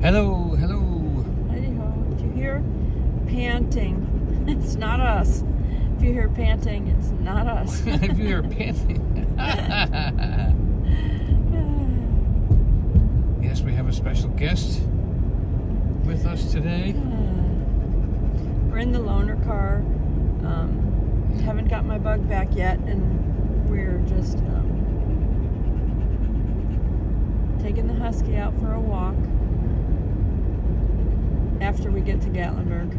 Hello, hello. Anyhow, if you hear panting, it's not us. If you hear panting, it's not us. If you hear panting. Yes, we have a special guest with us today. We're in the loaner car. Haven't got my bug back yet, and we're just taking the Husky out for a walk after we get to Gatlinburg.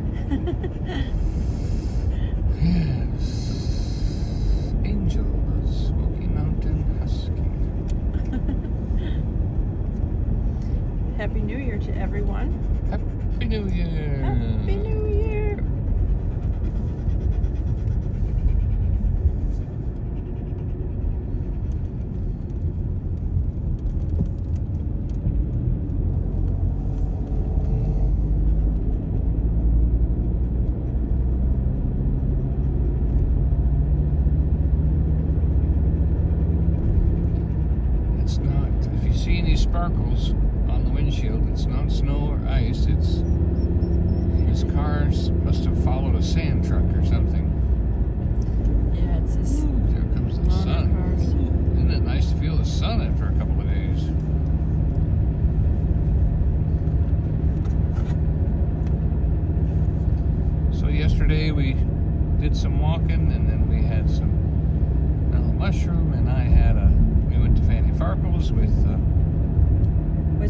Yes. Angel, the Smoky Mountain Husky. Happy New Year to everyone. Happy New Year. Happy New Year. It's not, if you see any sparkles on the windshield, it's not snow or ice. It's his car must have followed a sand truck or something. Yeah, it's this. Ooh, there comes the sun. Cars. Isn't it nice to feel the sun after a couple of days? So yesterday we did some walking, and then we had some mushroom, and we went to Fanny Farkle's with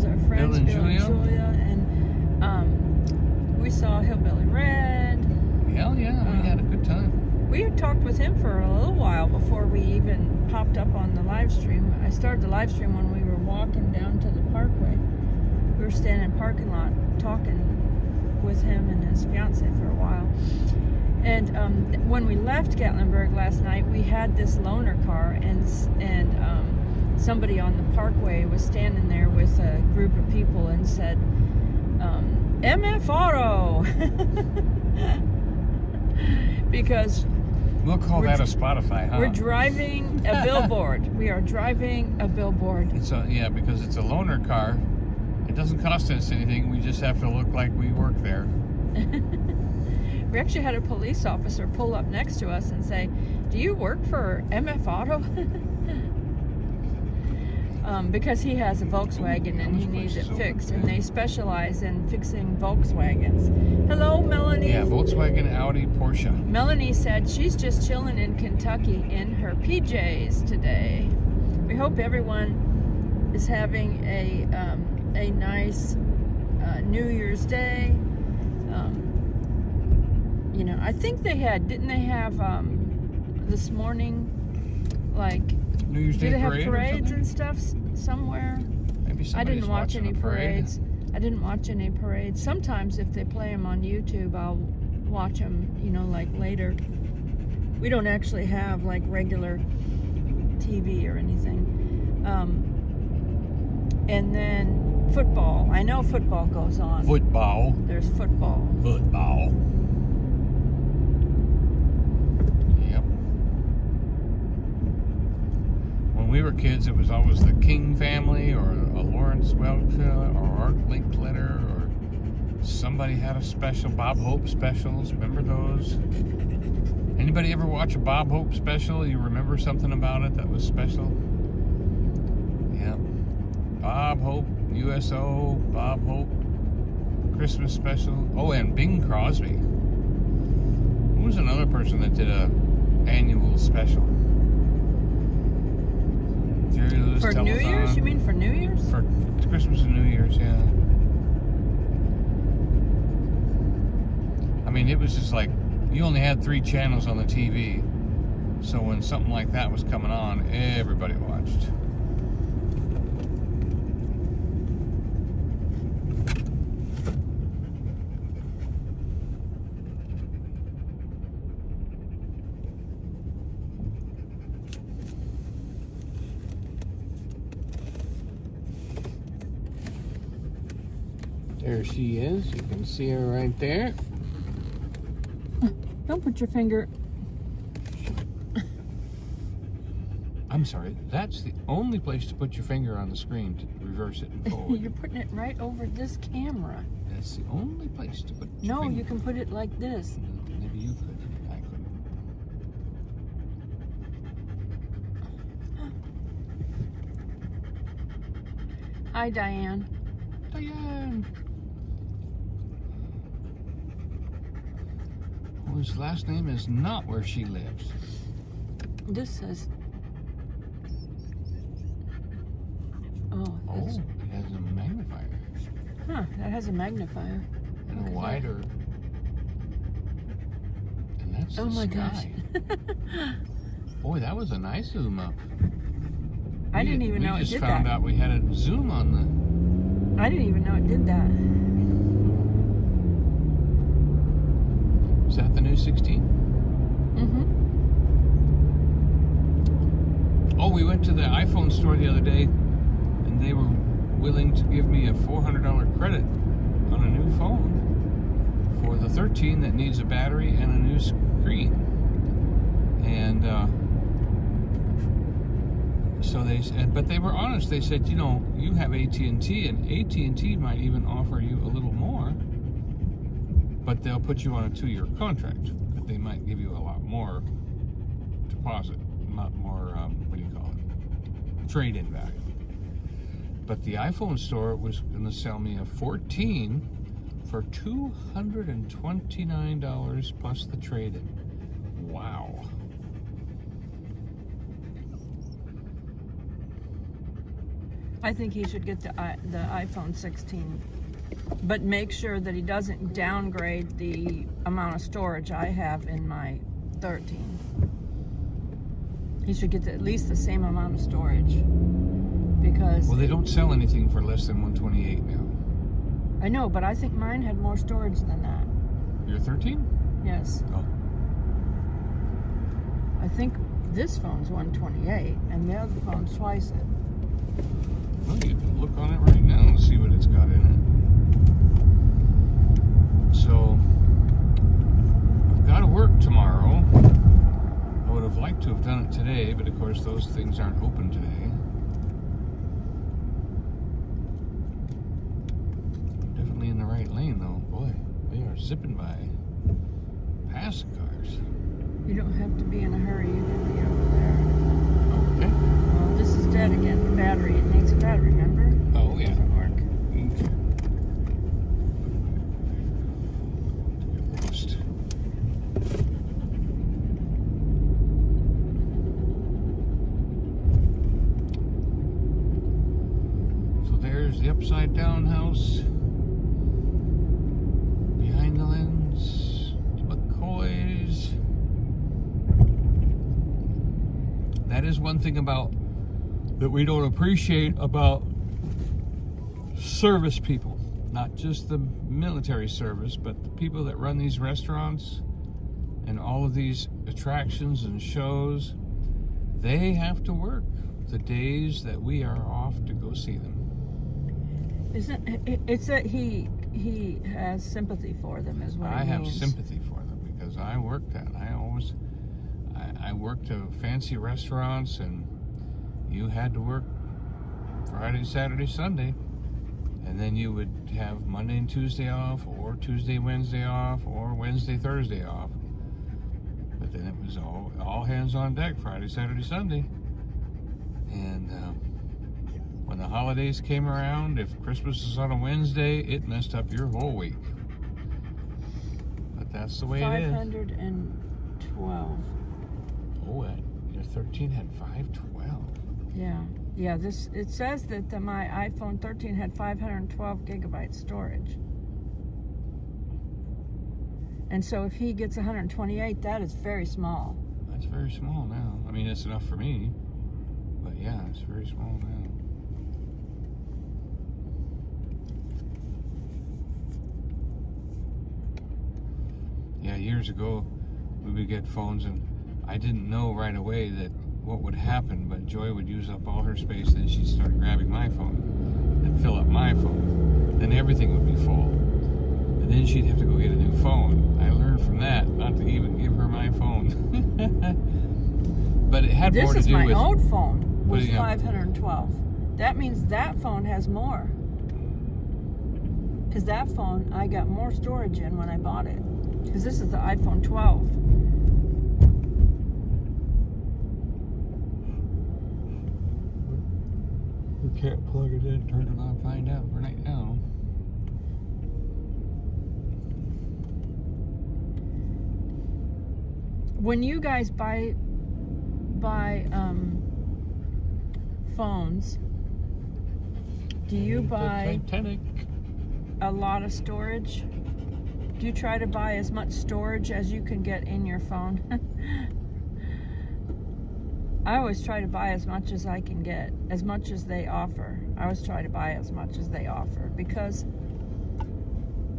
our friends Bill and Bill and Julia, and we saw Hillbilly Red. Hell yeah, we had a good time. We had talked with him for a little while before we even popped up on the live stream. I started the live stream when we were walking down to the parkway. We were standing in the parking lot talking with him and his fiance for a while. And when we left Gatlinburg last night, we had this loaner car, and somebody on the parkway was standing there with a group of people and said, MF Auto! Because We'll call that a Spotify, huh? we're driving a billboard. We are driving a billboard. Yeah, because it's a loaner car. It doesn't cost us anything. We just have to look like we work there. We actually had a police officer pull up next to us and say, "Do you work for MF Auto?" Because he has a Volkswagen and he needs it fixed, and they specialize in fixing Volkswagens. Hello, Melanie. Yeah, Volkswagen, Audi, Porsche. Melanie said she's just chilling in Kentucky in her PJs today. We hope everyone is having a nice New Year's Day. I think didn't they have this morning, like, New Year's Day did they have parade parades or and stuff somewhere? Maybe I somebody's didn't watch watching any a parade. parades. I didn't watch any parades. Sometimes if they play them on YouTube, I'll watch them, like later. We don't actually have like regular TV or anything. And then football. I know football goes on. Football. There's football. Football. Yep. When we were kids, it was always the King family or a Lawrence Welch or Art Linkletter, or somebody had a special. Bob Hope specials. Remember those? Anybody ever watch a Bob Hope special? You remember something about it that was special? Yeah. Bob Hope, USO, Bob Hope, Christmas special. Oh, and Bing Crosby. Who was another person that did a annual special? Jerry Lewis For New Telethon. Year's? You mean for New Year's? For Christmas and New Year's, yeah. I mean, it was just like, you only had 3 channels on the TV. So when something like that was coming on, everybody watched. There she is. You can see her right there. Don't put your finger. I'm sorry, that's the only place to put your finger on the screen to reverse it and forward. You're putting it right over this camera. That's the only place to put your No, finger. you can put it like this. Maybe you could. I couldn't. Hi, Diane. Diane! Whose last name is not where she lives. This says... Oh, Oh, that's... it has a magnifier. Huh, that has a magnifier. And Look a at wider. And that's Oh the my sky. gosh. Boy, that was a nice zoom up. I didn't even know it We just did found that. out we had a zoom on the... I didn't even know it did that. Is that the new 16? Mm-hmm. Oh, we went to the iPhone store the other day, and they were willing to give me a $400 credit on a new phone for the 13 that needs a battery and a new screen. And so they said, but they were honest. They said, you know, you have AT&T, and AT&T might even offer you a little more, but they'll put you on a 2-year contract. But they might give you a lot more deposit, a lot more, what do you call it, trade-in value. But the iPhone store was going to sell me a 14 for $229 plus the trade-in. Wow. I think he should get the iPhone 16, but make sure that he doesn't downgrade the amount of storage I have in my 13. He should get at least the same amount of storage, because... Well, they don't sell anything for less than 128 now. I know, but I think mine had more storage than that. Your 13? Yes. Oh. I think this phone's 128, and the other phone's twice it. Well, you can look on it right now and see what it's got in it. So, I've got to work tomorrow. I would have liked to have done it today, but of course those things aren't open today. Definitely in the right lane though. Boy, they are zipping by. Past cars. You don't have to be in a hurry. You can be over there. Okay. Well, this is dead again. The battery. It needs a battery, remember? Oh, yeah. It doesn't work. Okay. Lost. So there's the upside down house. Behind the lens, the McCoys. That is one thing about that we don't appreciate about service people. Not just the military service, but the people that run these restaurants and all of these attractions and shows. They have to work the days that we are off to go see them. It's that he has sympathy for them, is what I it have means. sympathy for them because I worked that. I worked at fancy restaurants, and you had to work Friday, Saturday, Sunday, and then you would have Monday and Tuesday off, or Tuesday, Wednesday off, or Wednesday, Thursday off. But then it was all hands on deck Friday, Saturday, Sunday. And when the holidays came around, if Christmas is on a Wednesday, it messed up your whole week. But that's the way it is. 512. Oh, your 13 had 512. Yeah. It says that my iPhone 13 had 512 gigabytes storage. And so if he gets 128, that is very small. That's very small now. I mean, it's enough for me. But yeah, it's very small now. Yeah, years ago, we would get phones, and I didn't know right away that what would happen, but Joy would use up all her space, then she'd start grabbing my phone and fill up my phone. Then everything would be full. And then she'd have to go get a new phone. I learned from that not to even give her my phone. But it had more to This is do my with... old phone, was putting up- 512. That means that phone has more. Because that phone, I got more storage in when I bought it. Because this is the iPhone 12. We can't plug it in, turn it on, find out right now. When you guys buy phones, do you buy Titanic. a lot of storage? Do you try to buy as much storage as you can get in your phone? I always try to buy as much as I can get, as much as they offer. I always try to buy as much as they offer because,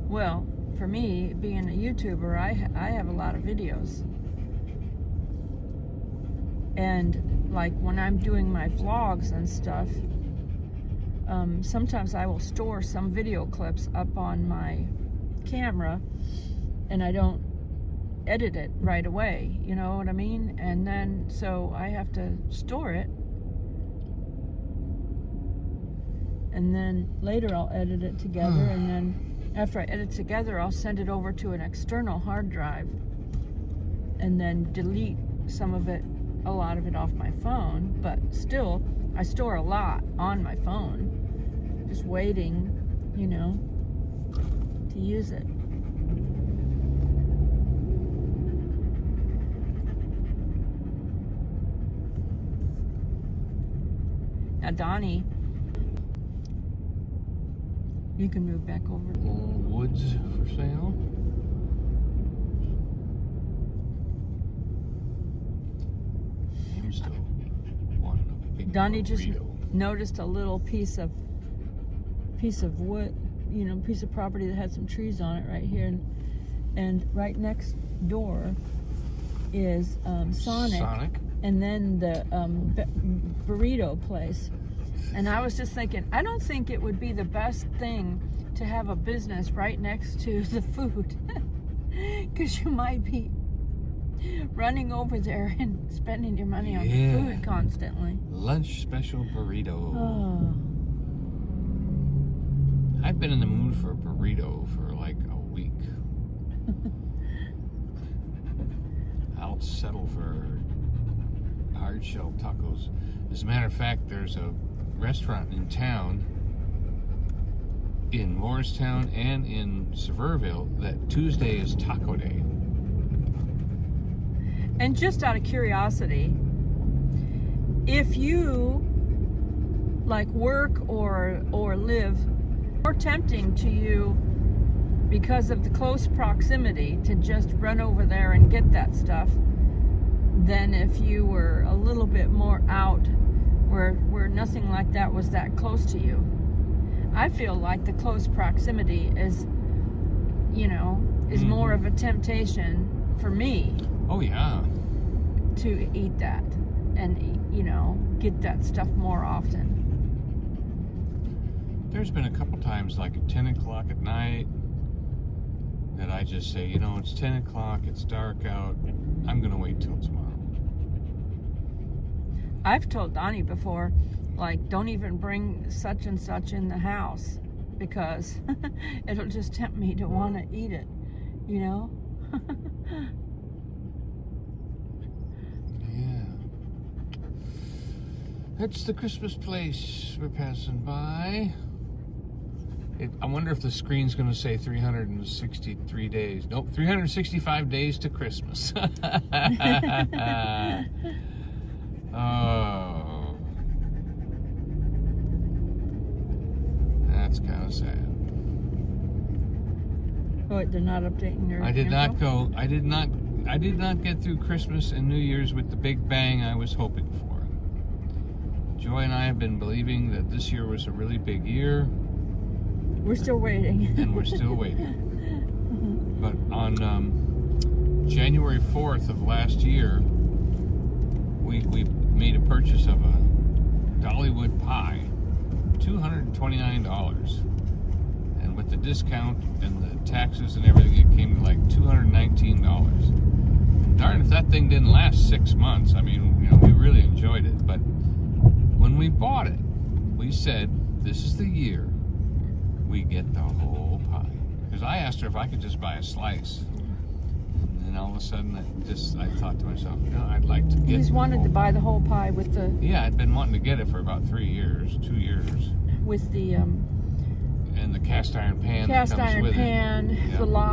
well, for me, being a YouTuber, I have a lot of videos. And like when I'm doing my vlogs and stuff, sometimes I will store some video clips up on my camera and I don't edit it right away, you know what I mean? And then, so I have to store it. And then later I'll edit it together, and then after I edit together, I'll send it over to an external hard drive and then delete some of it, a lot of it off my phone, but still, I store a lot on my phone, just waiting, you know, to use it. Now, Donnie, you can move back over. Old woods for sale. I'm still wanting a big Donnie just burrito. noticed a little piece of wood, you know, piece of property that had some trees on it right here, and right next door is Sonic, and then the burrito place. And I was just thinking, I don't think it would be the best thing to have a business right next to the food, because you might be running over there and spending your money on the food constantly. Lunch special burrito. Oh. I've been in the mood for a burrito for like a week. I'll settle for hard shell tacos. As a matter of fact, there's a restaurant in town, in Morristown and in Sevierville, that Tuesday is taco day. And just out of curiosity, if you like work or live, more tempting to you because of the close proximity to just run over there and get that stuff than if you were a little bit more out where nothing like that was that close to you. I feel like the close proximity is, you know, is more of a temptation for me. Oh yeah. To eat that and, you know, get that stuff more often. There's been a couple times, like at 10 o'clock at night, that I just say, you know, it's 10 o'clock, it's dark out, I'm going to wait till tomorrow. I've told Donnie before, like, don't even bring such and such in the house because it'll just tempt me to want to eat it, you know? It's the Christmas place we're passing by. I wonder if the screen's going to say 363 days. Nope, 365 days to Christmas. Oh. That's kind of sad. Oh, they're not updating your I did info? not go. I did not get through Christmas and New Year's with the big bang I was hoping for. Joy and I have been believing that this year was a really big year. We're still waiting. And we're still waiting. But on January 4th of last year, we made a purchase of a Dollywood pie, $229. And with the discount and the taxes and everything, it came to like $219. Darn if that thing didn't last 6 months. I mean, you know, and we really enjoyed it. But when we bought it, we said, this is the year we get the whole pie. Because I asked her if I could just buy a slice. And then all of a sudden, I thought to myself, no, I'd like to get. He's wanted to buy the whole pie with the. Yeah, I'd been wanting to get it for about 2 years. With the. And the cast iron pan. Cast iron pan. Yep.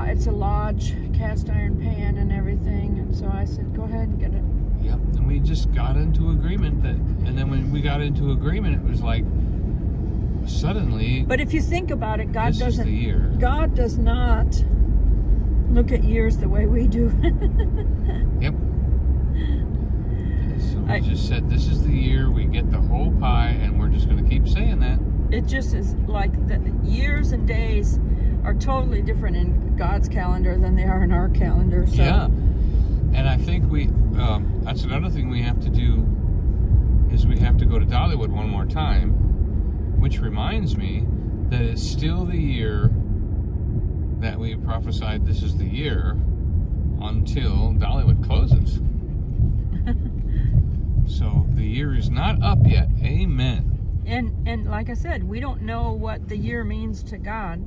It's a Lodge cast iron pan and everything. And so I said, go ahead and get it. Yep. And we just got into agreement and then when we got into agreement, it was like suddenly. But if you think about it, God this is the year. God does not look at years the way we do. Yep. So we just said, this is the year we get the whole pie, and we're just going to keep saying that. It just is like the years and days are totally different in God's calendar than they are in our calendar. So. Yeah. And I think that's another thing we have to do is we have to go to Dollywood one more time, which reminds me that it's still the year that we prophesied this is the year until Dollywood closes. So the year is not up yet. Amen. And like I said, we don't know what the year means to God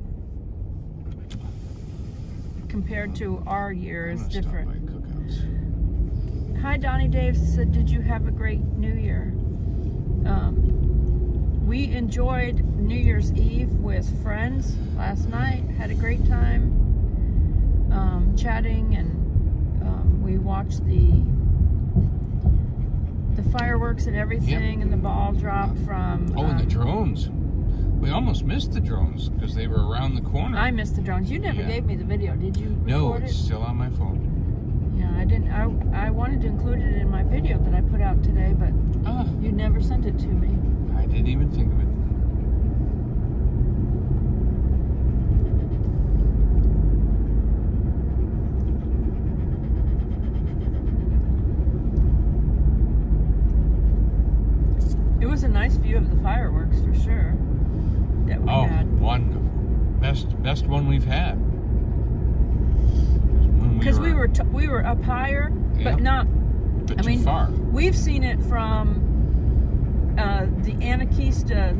compared to our year is different. Stop by Cookouts. Hi, Donnie Dave said, did you have a great New Year? We enjoyed New Year's Eve with friends last night. Had a great time chatting, and we watched the fireworks and everything, and the ball drop from. And the drones. We almost missed the drones because they were around the corner. I missed the drones. You never gave me the video, did you? No, it's still on my phone. Yeah, I didn't. I wanted to include it in my video that I put out today, but you never sent it to me. I didn't even think of it. It was a nice view of the fireworks for sure that we had. Wonderful. Best one we've had. Because we were up higher, but not. But too far. We've seen it from the Anarchista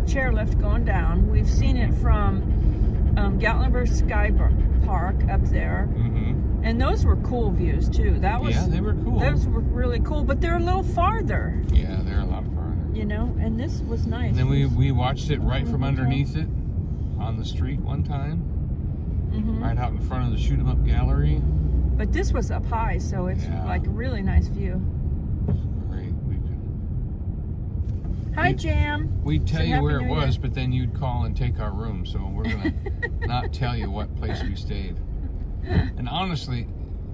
chairlift going down. We've seen it from Gatlinburg Sky Park up there. Mm-hmm. And those were cool views too. They were cool. Those were really cool, but they're a little farther. Yeah, they're a lot farther. You know, and this was nice. And then we watched it right from underneath it on the street one time. Mm-hmm. Right out in front of the Shoot 'em Up gallery. But this was up high, so it's like a really nice view. Great. Hi, Jam. We'd tell you where it was, but then you'd call and take our room, so we're going to not tell you what place we stayed. And honestly,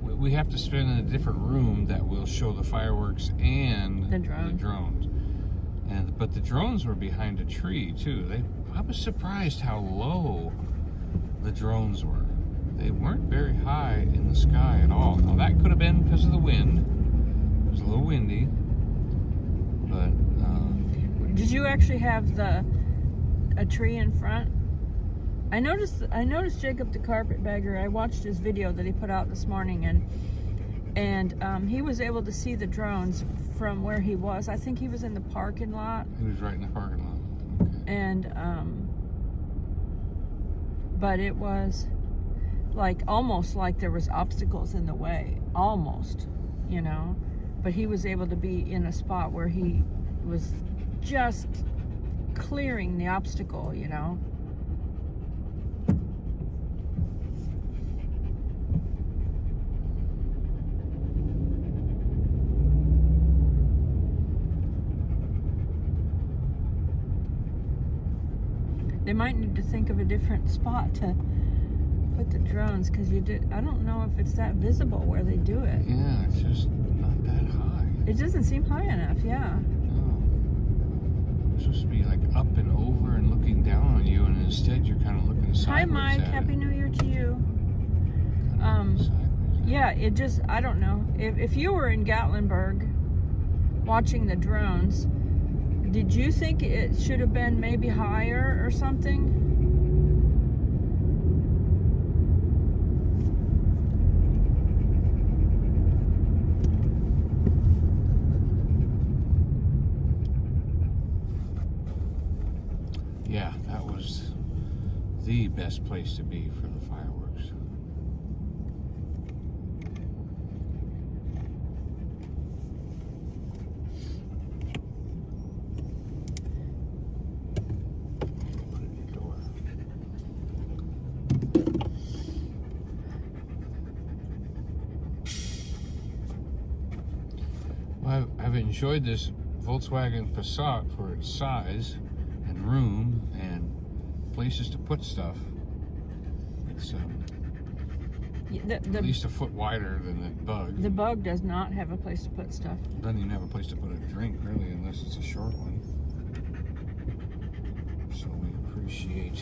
we have to spend in a different room that will show the fireworks and the drones. But the drones were behind a tree, too. I was surprised how low the drones were. They weren't very high in the sky at all. Now, that could have been because of the wind. It was a little windy. But did you actually have a tree in front? I noticed Jacob the carpetbagger. I watched his video that he put out this morning, and he was able to see the drones from where he was. I think he was in the parking lot. He was right in the parking lot. Okay. And but it was like almost like there was obstacles in the way, almost, you know. But he was able to be in a spot where he was just clearing the obstacle, you know. They might need to think of a different spot to put the drones, because I don't know if it's that visible where they do it. Yeah, it's just not that high. It doesn't seem high enough, yeah. No. It's supposed to be like up and over and looking down on you, and instead you're kind of looking sideways. Hi, Mike. Happy New Year to you. Yeah, it just, I don't know. If you were in Gatlinburg watching the drones, did you think it should have been maybe higher or something? Yeah, that was the best place to be for the fireworks. Put it in your door. Well, I've enjoyed this Volkswagen Passat for its size and room and places to put stuff. It's at least a foot wider than the Bug. The Bug does not have a place to put stuff. Doesn't even have a place to put a drink, really, unless it's a short one. So we appreciate.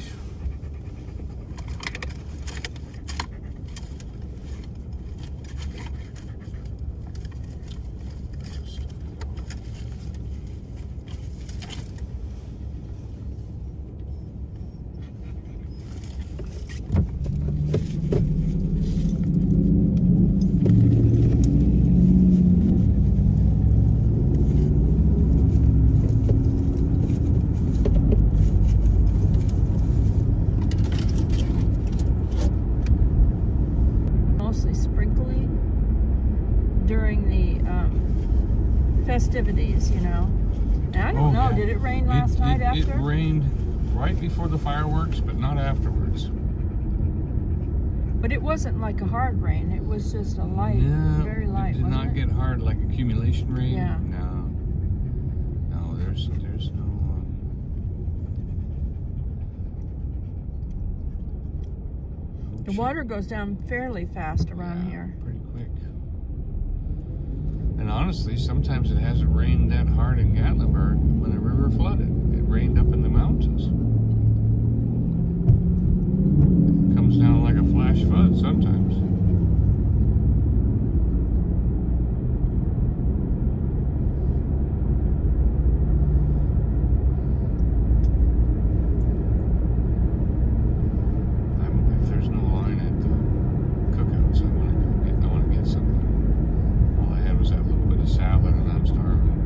During the festivities, you know. And I don't know, did it rain last night after? It rained right before the fireworks, but not afterwards. But it wasn't like a hard rain. It was just a light, very light, it did not get hard like accumulation rain. Yeah. No, there's no... The water goes down fairly fast around here. Pretty quick. And honestly, sometimes it hasn't rained that hard in Gatlinburg when the river flooded. It rained up in the mountains. It comes down like a flash flood sometimes. If there's no line at the cookouts, I want to get something. All I had was that little bit of salad, and I'm starving.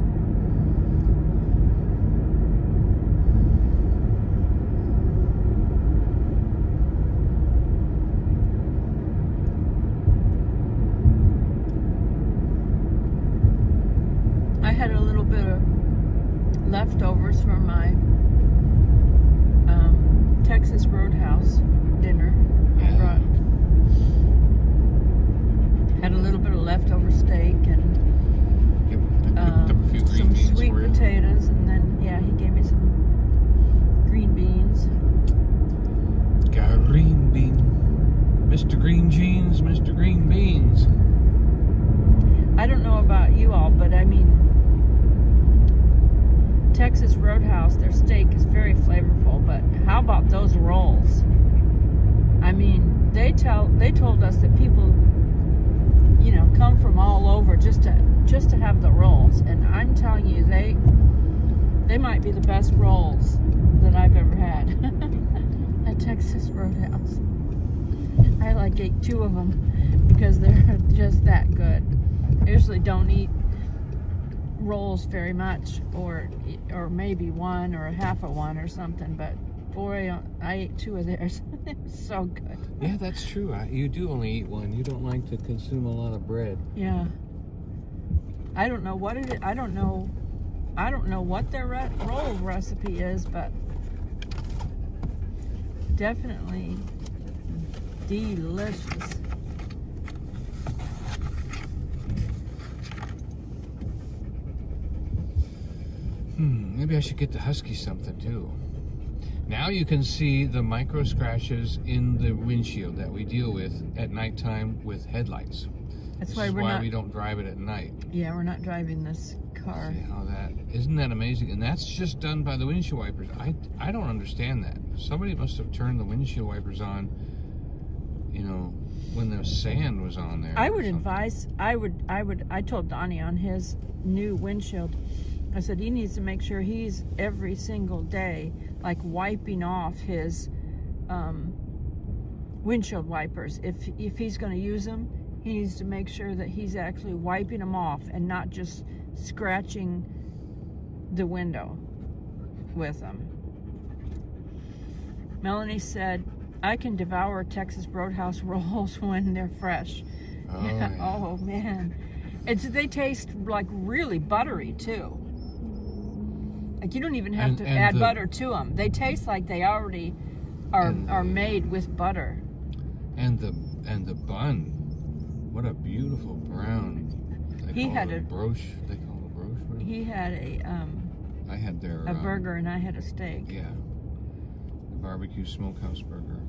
I had a little bit of leftovers from my Texas Roadhouse dinner. I had a little bit of leftover steak and I cooked up a few green some beans sweet for you. potatoes, and then he gave me some green beans. Green bean. Mr. Green Jeans, Mr. Green Beans. I don't know about you all, but I mean, Texas Roadhouse, their steak is very flavorful, but how about those rolls? I mean, they told us that people, you know, come from all over just to have the rolls, and I'm telling you, they might be the best rolls that I've ever had at Texas Roadhouse. I ate 2 of them because they're just that good. I usually don't eat rolls very much, or maybe one or a half of one or something, but boy, I ate 2 of theirs. It was so good. Yeah, that's true. You do only eat one. You don't like to consume a lot of bread. Yeah. I don't know what it is. I don't know what their roll recipe is, but definitely delicious. Maybe I should get the Husky something too. Now you can see the micro scratches in the windshield that we deal with at nighttime with headlights. That's why we don't drive it at night. Yeah, we're not driving this car. See how isn't that amazing? And that's just done by the windshield wipers. I don't understand that. Somebody must have turned the windshield wipers on, you know, when the sand was on there. I told Donnie on his new windshield, I said he needs to make sure he's every single day wiping off his windshield wipers. If he's going to use them, he needs to make sure that he's actually wiping them off and not just scratching the window with them. Melanie said, I can devour Texas Roadhouse rolls when they're fresh. Oh, yeah. Oh man. They taste like really buttery too. Like you don't even have to add butter to them. They taste like they already are made with butter. And the bun. What a beautiful brown. They call it a brioche. He had I had their burger and I had a steak. Yeah. The barbecue smokehouse burger.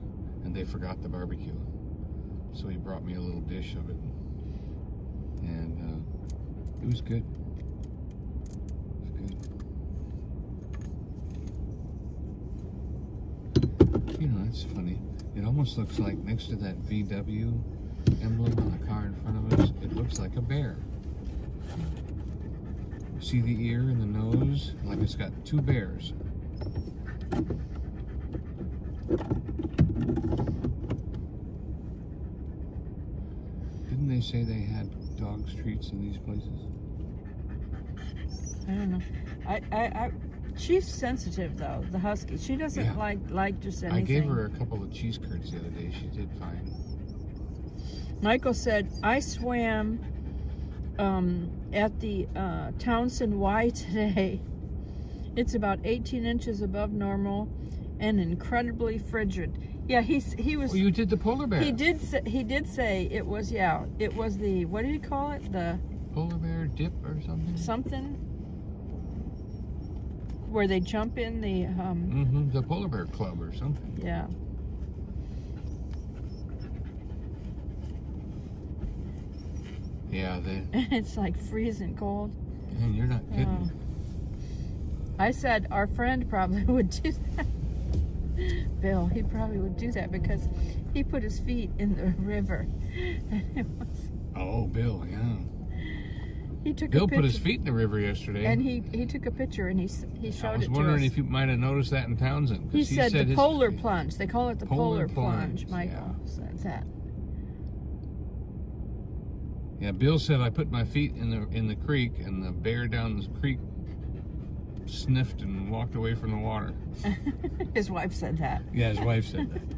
And they forgot the barbecue. So he brought me a little dish of it. And it was good. You know, it's funny. It almost looks like next to that VW emblem on the car in front of us, it looks like a bear. See the ear and the nose? Like it's got two bears. Didn't they say they had dog treats in these places? I don't know. She's sensitive though, the Husky. She doesn't like just anything. I gave her a couple of cheese curds the other day. She did fine. Michael said, I swam at the Townsend Y today. It's about 18 inches above normal and incredibly frigid. Yeah, he was. Oh, you did the polar bear. He did say it was. Yeah, it was the, what did he call it? The polar bear dip or something. Something where they jump in the. The polar bear club or something. Yeah. Yeah, it's like freezing cold. And you're not kidding. I said our friend probably would do that. Bill, he probably would do that because he put his feet in the river. And it was... Oh, Bill, yeah. Bill put his feet in the river yesterday. And he took a picture and he showed it to us. I was wondering if you might have noticed that in Townsend. He said the polar plunge. They call it the polar plunge. Michael said that. Yeah, Bill said I put my feet in the creek and the bear down the creek sniffed and walked away from the water. His wife said that. Yeah, his wife said that.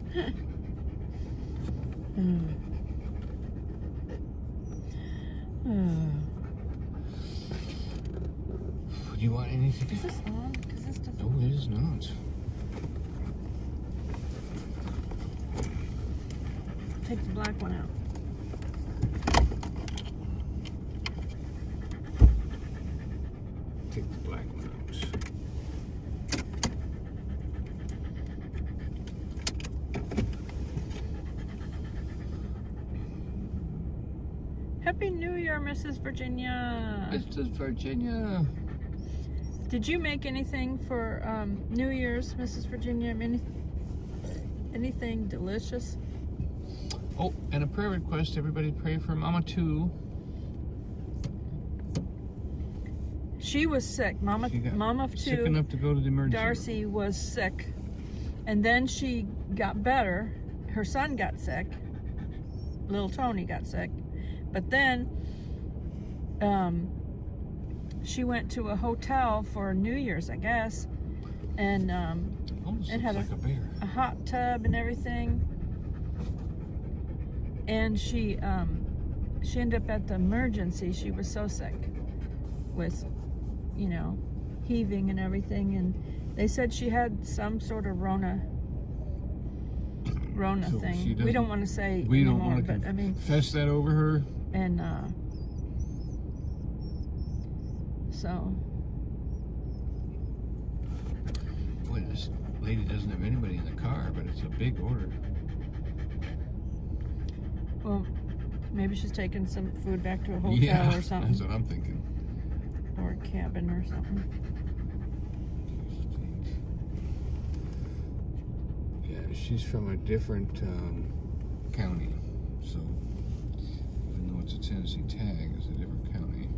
Do you want anything? Is this on? Because this doesn't... No, it is not. Take the black one out. Take the black one out. Happy New Year, Mrs. Virginia. Mrs. Virginia. Did you make anything for New Year's, Mrs. Virginia? Anything delicious? Oh, and a prayer request. Everybody pray for Mama 2. She was sick. Mama 2. Sick enough to go to the emergency Darcy room. was sick. And then she got better. Her son got sick. Little Tony got sick. But then she went to a hotel for New Year's, I guess. And it had like a hot tub and everything. And she ended up at the emergency. She was so sick with, you know, heaving and everything. And they said she had some sort of Rona so thing. We don't want to say we anymore, don't want to but I mean, confess that over her. And so. Boy, this lady doesn't have anybody in the car, but it's a big order. Well, maybe she's taking some food back to a hotel or something. That's what I'm thinking. Or a cabin or something. Yeah, she's from a different county, so even though it's a Tennessee tag, it's a different county.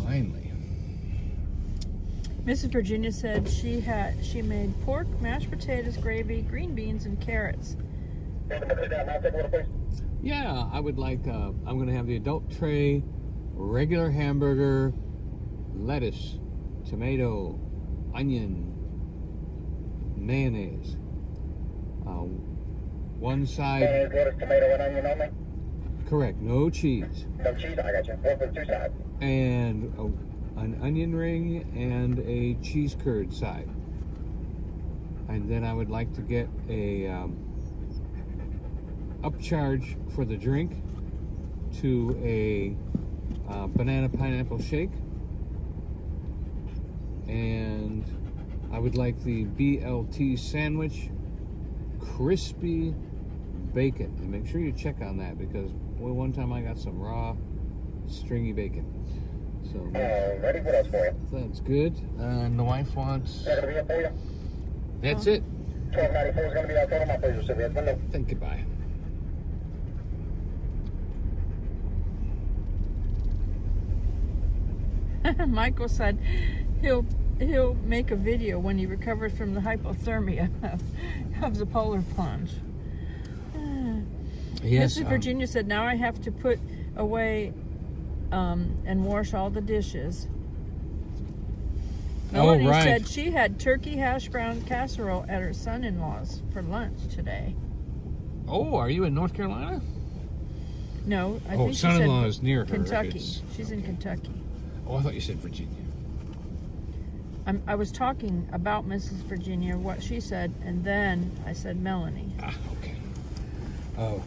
Finally. Mrs. Virginia said she made pork, mashed potatoes, gravy, green beans, and carrots. Yeah, I would like, I'm going to have the adult tray, regular hamburger, lettuce, tomato, onion, mayonnaise. One side. Mayonnaise, lettuce, tomato, and onion only? Correct, no cheese. No cheese? I got you. One for the two sides. And an onion ring and a cheese curd side. And then I would like to get a upcharge for the drink to a banana pineapple shake. And I would like the BLT sandwich, crispy bacon. And make sure you check on that because boy, one time I got some raw stringy bacon. So Ready? What else for you? that's good. And the wife wants. Is that going to be it for you? That's it. $12.94 is going to be our total. My pleasure, Sylvia. Window. Thank you. Bye. Michael said he'll make a video when he recovers from the hypothermia of the polar plunge. Yes. Mrs. Virginia said, now I have to put away and wash all the dishes. Melanie right. said she had turkey hash brown casserole at her son-in-law's for lunch today. Oh, are you in North Carolina? No, I think she son-in-law said is near her. Kentucky. It's- She's in Kentucky. Oh, I thought you said Virginia. I was talking about Mrs. Virginia, what she said, and then I said Melanie. Ah, okay. Oh.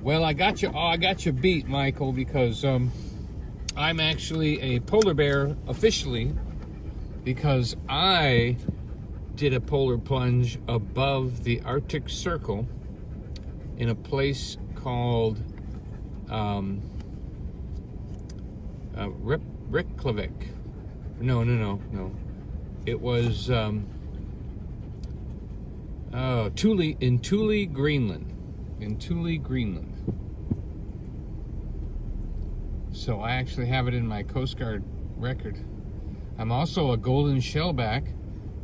Well, I got you. Oh, I got you beat, Michael, because I'm actually a polar bear officially, because I did a polar plunge above the Arctic Circle in a place called Reykjavik. No. It was Thule, Greenland. In Thule, Greenland. So I actually have it in my Coast Guard record. I'm also a golden shellback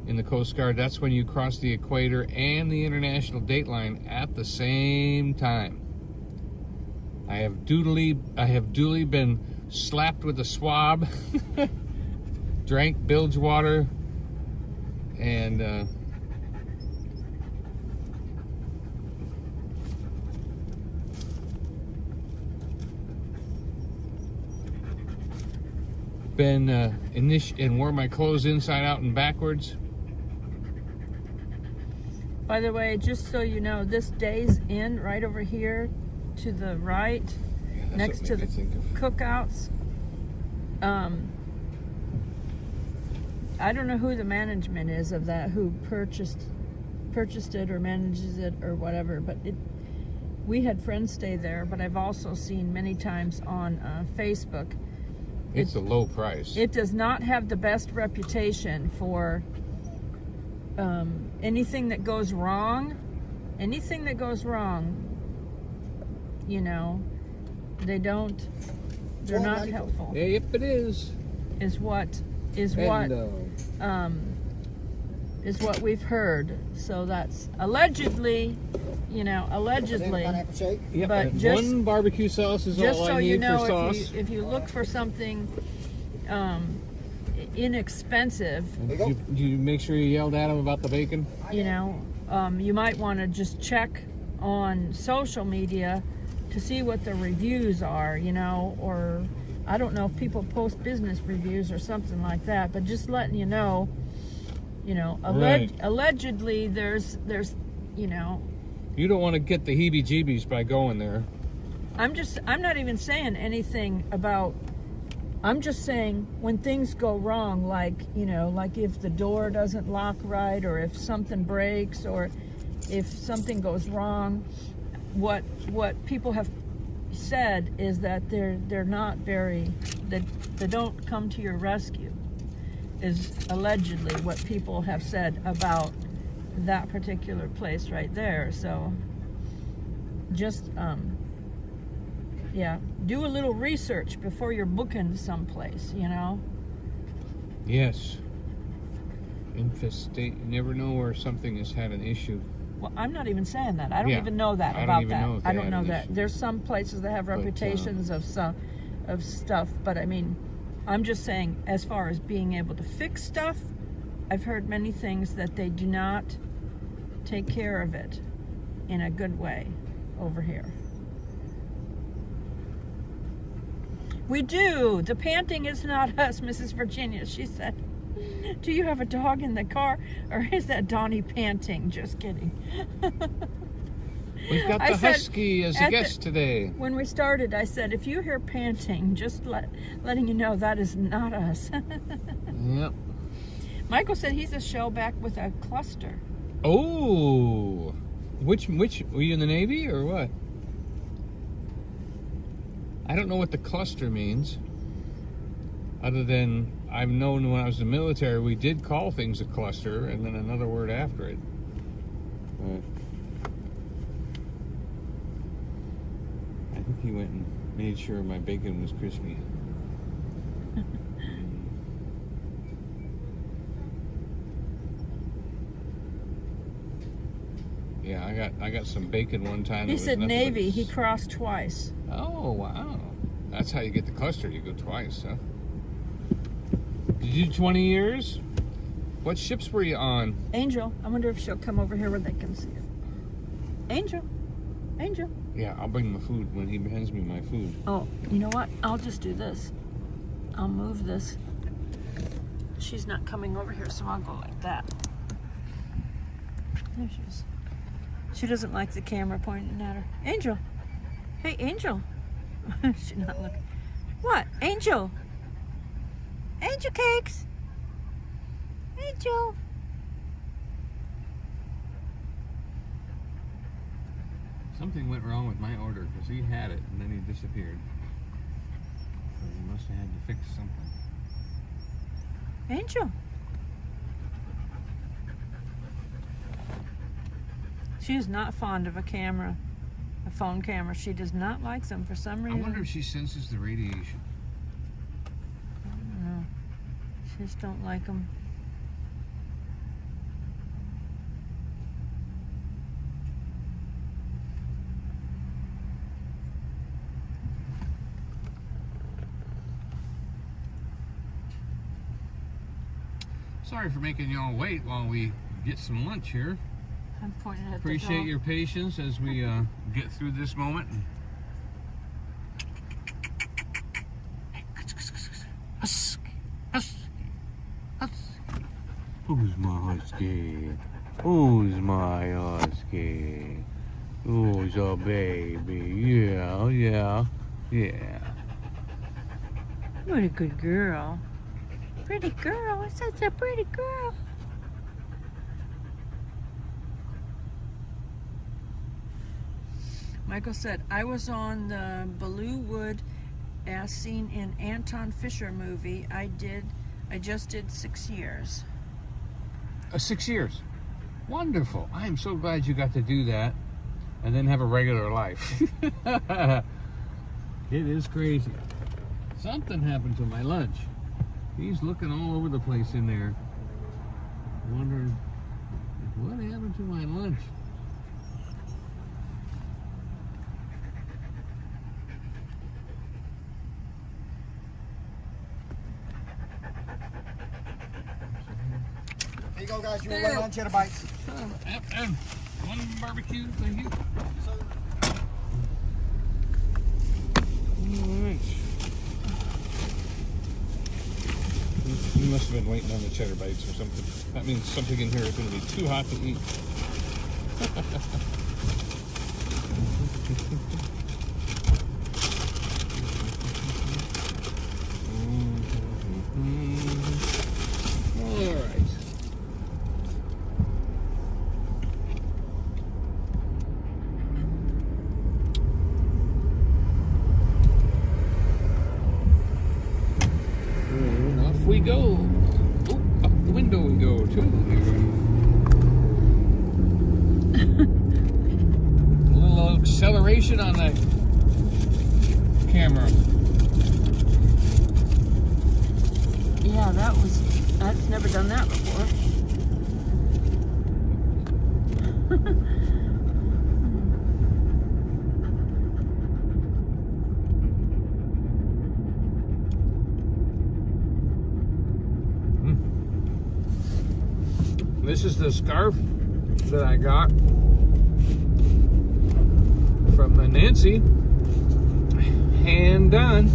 in the Coast Guard. That's when you cross the equator and the international date line at the same time. I have duly been slapped with a swab, drank bilge water, and been and wore my clothes inside out and backwards. By the way, just so you know, this Days Inn right over here to the right, Yeah, next to the cookouts. I don't know who the management is of that, who purchased it or manages it or whatever, but we had friends stay there, but I've also seen many times on Facebook. It's a low price. It does not have the best reputation for anything that goes wrong. Anything that goes wrong, you know, they're not helpful. Yep, it is. Is what we've heard. So that's allegedly, Pineapple shake? Yep, But and just- one barbecue sauce is just all so I need you know, for sauce. if you look for something inexpensive, Do you make sure you yelled at him about the bacon? you might want to just check on social media to see what the reviews are, or I don't know if people post business reviews or something like that, but just letting you know, Right. allegedly there's, You don't want to get the heebie-jeebies by going there. I'm not even saying anything about, I'm just saying when things go wrong, like if the door doesn't lock right, or if something breaks, or if something goes wrong, what people have said is that they're not very, they don't come to your rescue, is allegedly what people have said about that particular place right there. So just do a little research before you're booking someplace, Yes. Infestate. You never know where something has had an issue. Well, I'm not even saying that. I don't Yeah. even know that I don't about even that. know if I they don't had know an that. issue. There's some places that have reputations of stuff, but I mean, I'm just saying, as far as being able to fix stuff, I've heard many things that they do not take care of it in a good way over here. We do. The panting is not us, Mrs. Virginia. She said, do you have a dog in the car, or is that Donnie panting? Just kidding. We've got I the said Husky as a at guest today. When we started, I said, if you hear panting, just letting you know that is not us. Yep. Michael said he's a shellback with a cluster. Oh, which were you in the Navy or what? I don't know what the cluster means. Other than I've known when I was in the military, we did call things a cluster and then another word after it. I think he went and made sure my bacon was crispy. Yeah, I got some bacon one time. He said Navy. But... He crossed twice. Oh, wow. That's how you get the cluster. You go twice, huh? Did you do 20 years? What ships were you on? Angel. I wonder if she'll come over here where they can see it. Angel. Angel. Yeah, I'll bring my food when he hands me my food. Oh, you know what? I'll just do this. I'll move this. She's not coming over here, so I'll go like that. There she is. She doesn't like the camera pointing at her. Angel. Hey, Angel. She's not looking. What? Angel. Angel cakes. Angel. Something went wrong with my order because he had it and then he disappeared. So he must have had to fix something. Angel. She is not fond of a camera, a phone camera. She does not like them for some reason. I wonder if she senses the radiation. I don't know. She just don't like them. Sorry for making y'all wait while we get some lunch here. I'm pointing at Appreciate the dog. your patience as we get through this moment. Husky, husky, husky. Who's my husky? Who's my husky? Who's a baby? Yeah, yeah, yeah. What a good girl. Pretty girl. It's such a pretty girl. Michael said, I was on the Blue Wood as seen in Anton Fisher movie. I just did 6 years. 6 years. Wonderful. I am so glad you got to do that and then have a regular life. It is crazy. Something happened to my lunch. He's looking all over the place in there. Wondering what happened to my lunch. Here you go, guys. You want one on cheddar bites? And one barbecue, thank you. Alright. You must have been waiting on the cheddar bites or something. That means something in here is going to be too hot to eat. Alright. Off we go. Oh, up the window we go too. A little acceleration on the camera. Yeah, I've never done that before. This is the scarf that I got from Nancy. Hand done.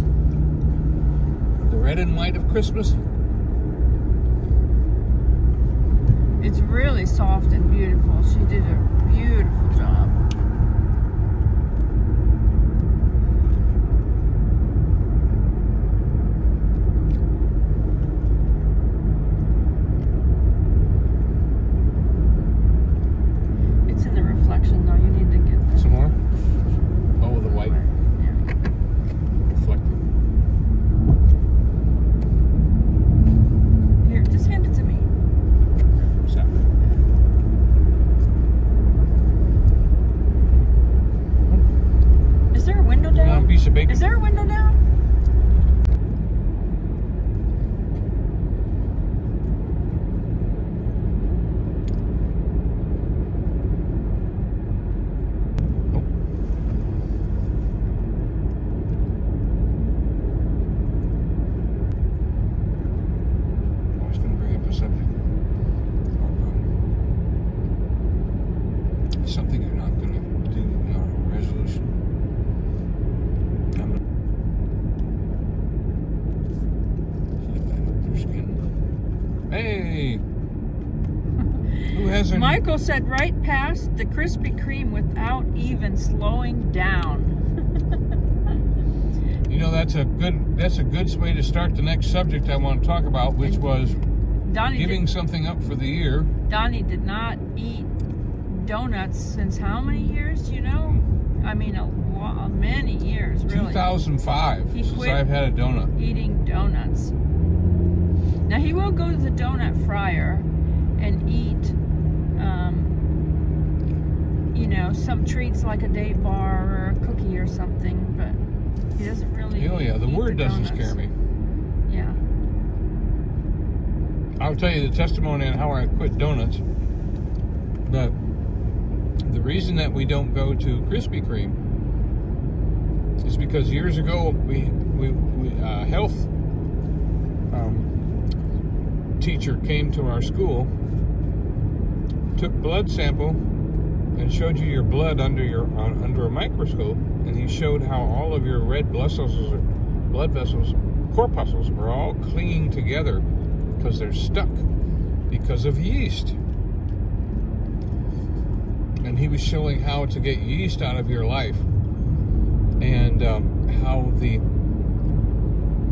The red and white of Christmas. It's really soft and beautiful. She did a beautiful job. It's in the reflection though. You need to get that. Some more? Oh, the white Yeah. reflecting. Here, just hand it to me. So, Is there a window a down? piece of bacon. Is there a window down? I was going to bring up a subject. Something you're not going to do in our resolution. I'm gonna flip that up their skin. Hey! Who hasn't? Michael said right past the Krispy Kreme without even slowing down. You know, that's a good way to start the next subject I want to talk about, which was giving something up for the year. Donnie did not eat donuts since how many years, do you know? I mean, many years, really. 2005, He since quit I've had a donut. eating donuts. Now, he will go to the donut fryer and eat, some treats like a date bar or a cookie or something, but he doesn't really Oh yeah, the eat word doesn't donuts. scare me. Yeah. I'll tell you the testimony on how I quit donuts. But the reason that we don't go to Krispy Kreme is because years ago we health teacher came to our school, took blood sample, and showed you your blood under a microscope, and he showed how all of your red blood vessels, corpuscles, were all clinging together because they're stuck because of yeast. And he was showing how to get yeast out of your life, and how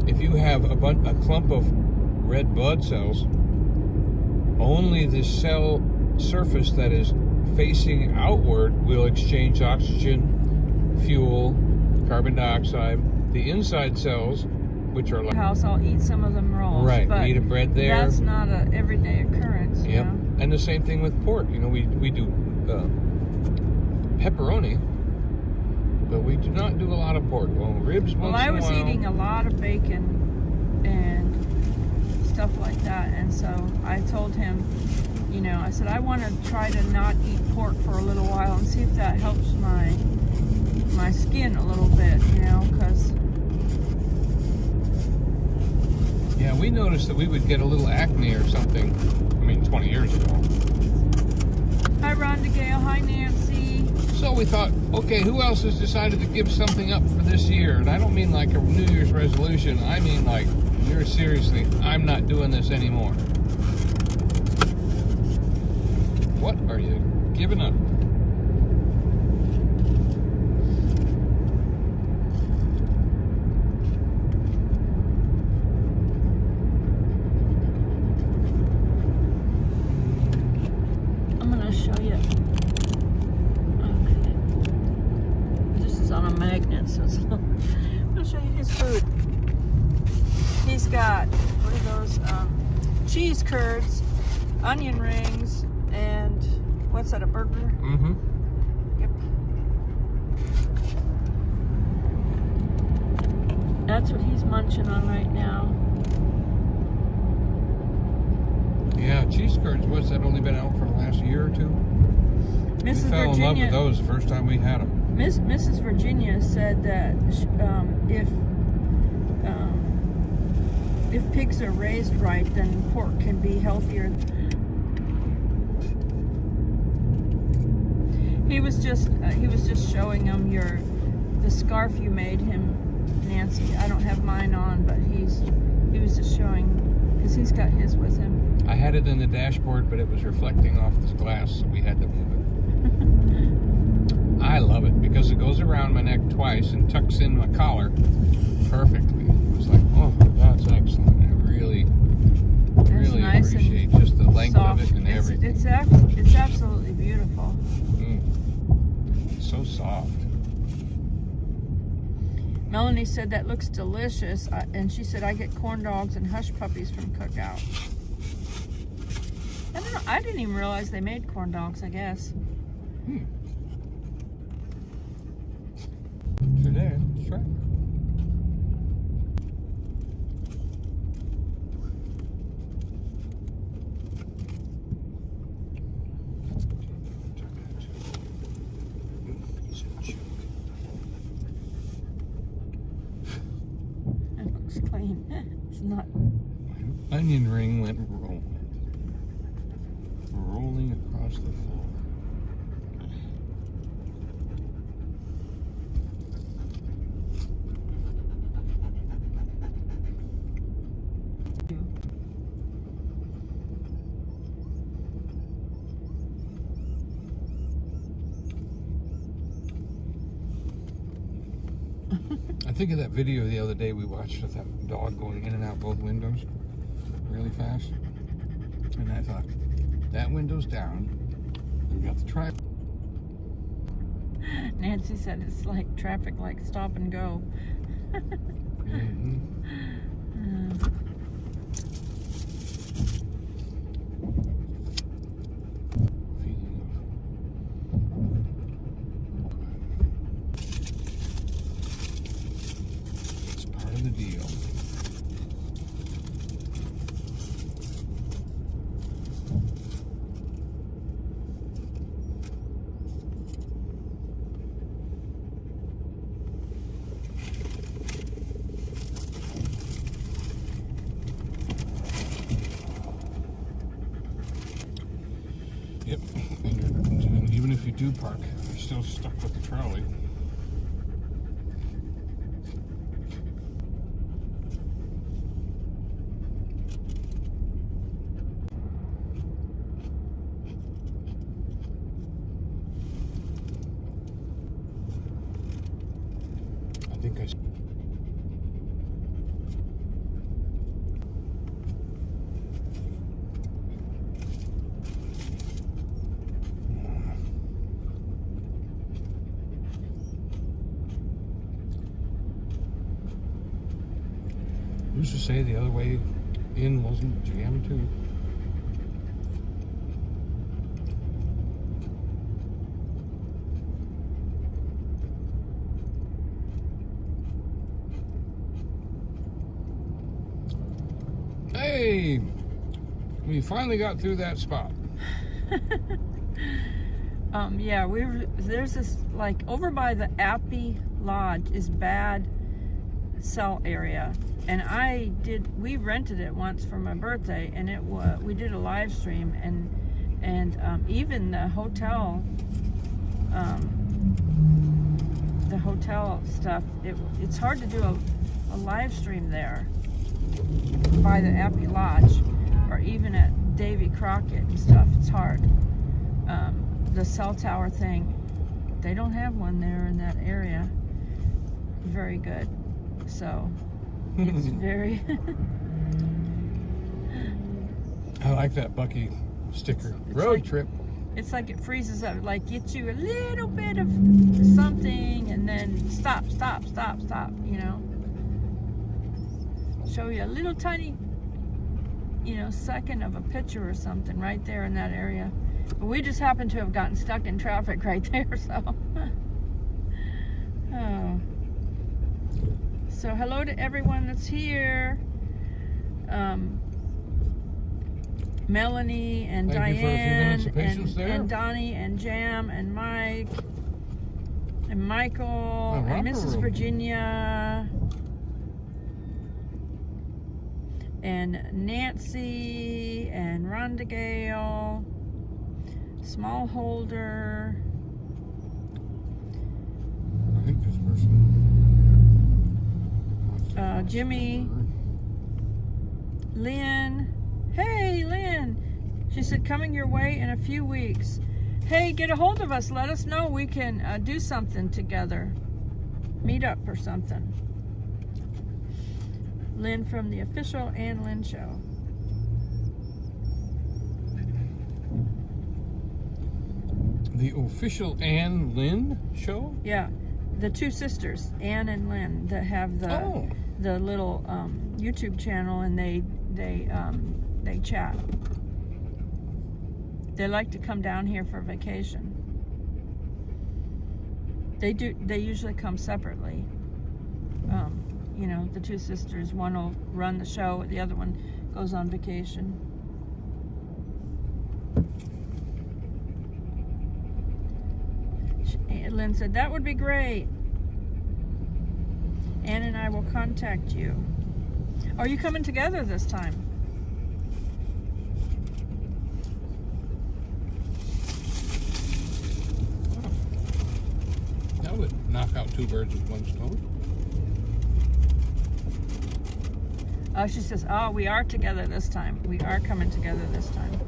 if you have a clump of red blood cells, only the cell surface that is facing outward will exchange oxygen, fuel, carbon dioxide. The inside cells, which are like House, I'll eat some of them rolls. right, but we eat a bread there. That's not a everyday occurrence. Yep. You know? And the same thing with pork. You know, we do pepperoni, but we do not do a lot of pork. Well, ribs once in a while. I was eating a lot of bacon and stuff like that, and so I told him, I said I want to try to not eat pork for a little while and see if that helps my skin a little bit, because yeah, we noticed that we would get a little acne or something. 20 years ago. Hi, Rhonda Gale. Hi, Nancy. So we thought, okay, who else has decided to give something up for this year? And I don't mean like a New Year's resolution. I mean like, seriously, I'm not doing this anymore. What are you giving up? I'm going to show you. Okay. This is on a magnet, so it's I'm going to show you his food. He's got, what are those? Cheese curds, onion rings, and what's that, a burger? Mm-hmm. Yep. That's what he's munching on right now. Yeah, cheese curds. What's that? Only been out for the last year or two? Mrs. We fell in love Virginia, with those the first time we had them. Mrs. Virginia said that if pigs are raised right, then pork can be healthier He was just showing him the scarf you made him, Nancy. I don't have mine on, but he was just showing, because he's got his with him. I had it in the dashboard, but it was reflecting off this glass, so we had to move it. I love it because it goes around my neck twice and tucks in my collar perfectly. It was like, oh, that's excellent. I really Nice appreciate just the length of it and everything. It's absolutely beautiful. So soft. Melanie said that looks delicious, and she said I get corn dogs and hush puppies from Cookout. I don't know. I didn't even realize they made corn dogs, I guess. Sure there. Let's try it. It looks clean. It's not. Onion ring went rolling across the floor. I think of that video the other day we watched of that dog going in and out both windows really fast. And I thought, that window's down. We got the traffic. Nancy said it's like traffic, like stop and go. It's part of the deal. Yep, and even if you do park, you're still stuck with the trolley. I think I... Who's to say the other way in wasn't jammed too? Hey! We finally got through that spot. Yeah, there's this, like, over by the Appy Lodge is bad cell area, and we rented it once for my birthday, and we did a live stream, and even the hotel stuff, it's hard to do a live stream there by the Appy Lodge, or even at Davy Crockett and stuff. It's hard. The cell tower thing, they don't have one there in that area. Very good. So it's very I like that Bucky sticker. Road trip. It's like it freezes up, like gets you a little bit of something and then stop, you know. Show you a little tiny, second of a picture or something right there in that area. But we just happen to have gotten stuck in traffic right there, so. Oh. So hello to everyone that's here. Melanie and Thank Diane you for a few minutes of patience there. and Donnie and Jam and Mike and Michael and romper Mrs. room. Virginia and Nancy and Rhonda Gale, Smallholder, Jimmy, Lynn. Hey, Lynn. She said, coming your way in a few weeks. Hey, get a hold of us. Let us know. We can do something together. Meet up or something. Lynn from the official Ann Lynn show. The official Ann Lynn show? Yeah. The two sisters, Ann and Lynn, that have the little YouTube channel, and they chat. They like to come down here for vacation. They usually come separately. You know, the two sisters, one will run the show, the other one goes on vacation. Lynn said, that would be great. Ann and I will contact you. Are you coming together this time? That would knock out two birds with one stone. She says, oh, we are together this time. We are coming together this time.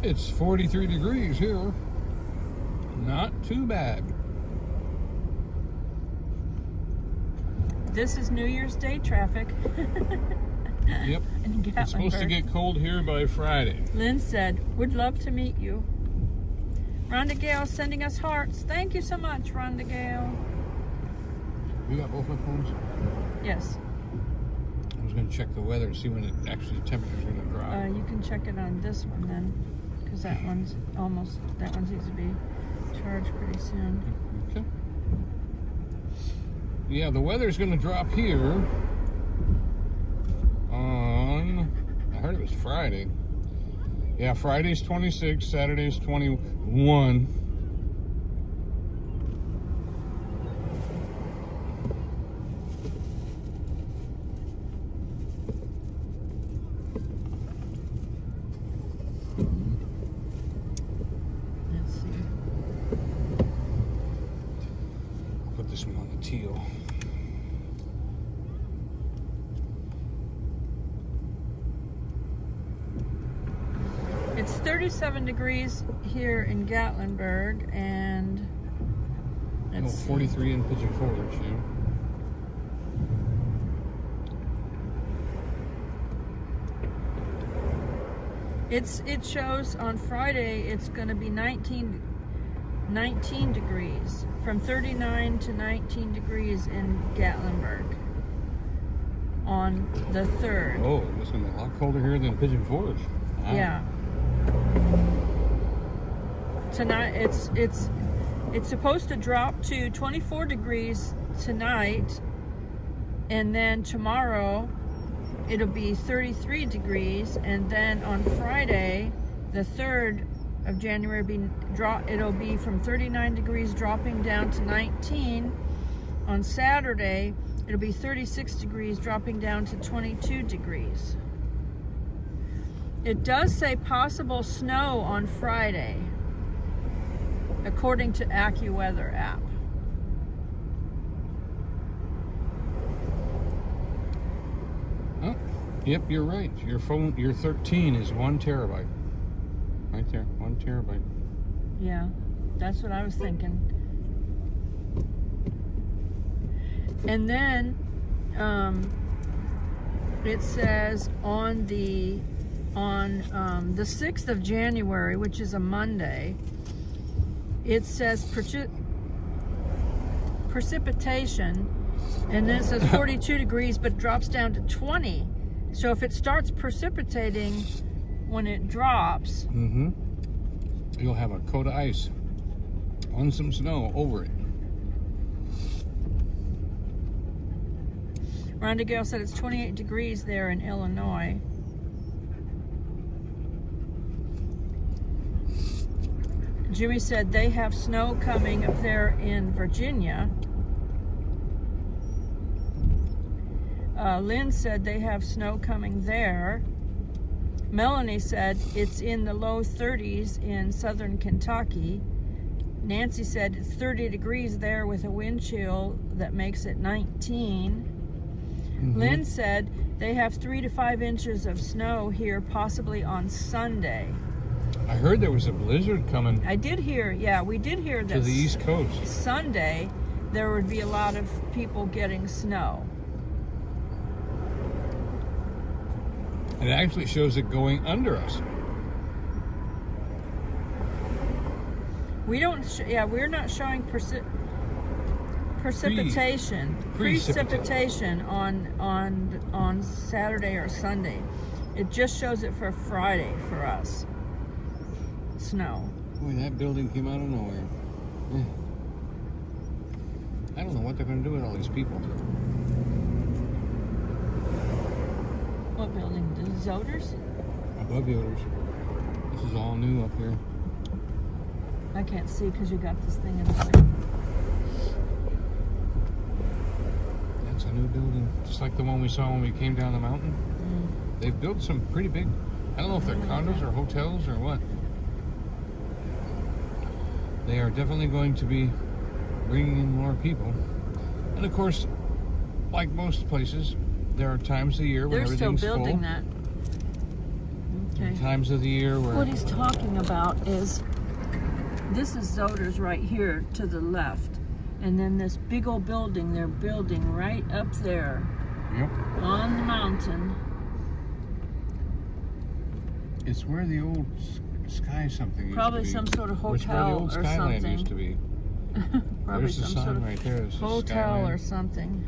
It's 43 degrees here. Not too bad. This is New Year's Day traffic. Yep. In Gatlinburg. It's supposed to get cold here by Friday. Lynn said, would love to meet you. Rhonda Gale sending us hearts. Thank you so much, Rhonda Gale. You got both my phones? Yes. I was going to check the weather and see when the temperature's going to drop. You can check it on this one then, because that one needs to be charged pretty soon. Okay. Yeah, the weather's going to drop here on, I heard it was Friday. Yeah, Friday's 26, Saturday's 21. Let's see. I'll put this one on the teal. It's 37 degrees here in Gatlinburg, and Oh, 43 in Pigeon Forge, yeah. It shows on Friday it's going to be 19 degrees, from 39 to 19 degrees in Gatlinburg on the 3rd. Oh, it's going to be a lot colder here than Pigeon Forge. Wow. Yeah. Tonight it's supposed to drop to 24 degrees tonight, and then tomorrow it'll be 33 degrees, and then on Friday, the 3rd of January, it'll be from 39 degrees dropping down to 19. On Saturday, it'll be 36 degrees dropping down to 22 degrees. It does say possible snow on Friday, according to AccuWeather app. Oh, yep, you're right. Your 13 is 1 terabyte. Right there, 1 terabyte. Yeah, that's what I was thinking. And then it says on the 6th of January, which is a Monday, it says precipitation, and then it says 42 degrees, but it drops down to 20. So if it starts precipitating when it drops, you'll have a coat of ice on some snow over it. Rhonda Gale said it's 28 degrees there in Illinois. Jimmy said they have snow coming up there in Virginia. Lynn said they have snow coming there. Melanie said it's in the low 30s in southern Kentucky. Nancy said it's 30 degrees there with a wind chill that makes it 19. Mm-hmm. Lynn said they have 3 to 5 inches of snow here, possibly on Sunday. I heard there was a blizzard coming I did hear, yeah, we did hear that to the East Coast. Sunday there would be a lot of people getting snow. It actually shows it going under us. We don't, we're not showing precipitation on Saturday or Sunday. It just shows it for Friday for us. Snow. Boy, that building came out of nowhere. I don't know what they're going to do with all these people. What building? The Zoders? Above Yoders. This is all new up here. I can't see because you got this thing in the way. That's a new building. Just like the one we saw when we came down the mountain. They've built some pretty big, I don't know if they're condos or hotels or what. They are definitely going to be bringing in more people. And of course, like most places, there are times of the year when They're still everything's building full. that. Okay. Times of the year where... What he's talking about is, this is Zoders right here to the left. And then this big old building they're building right up there. Yep. On the mountain. It's where the old Sky something used Probably to be. some sort of It's where the hotel old or Skyland something. used to be. Probably There's the some sign sort of right there. This is hotel Skyland. or something.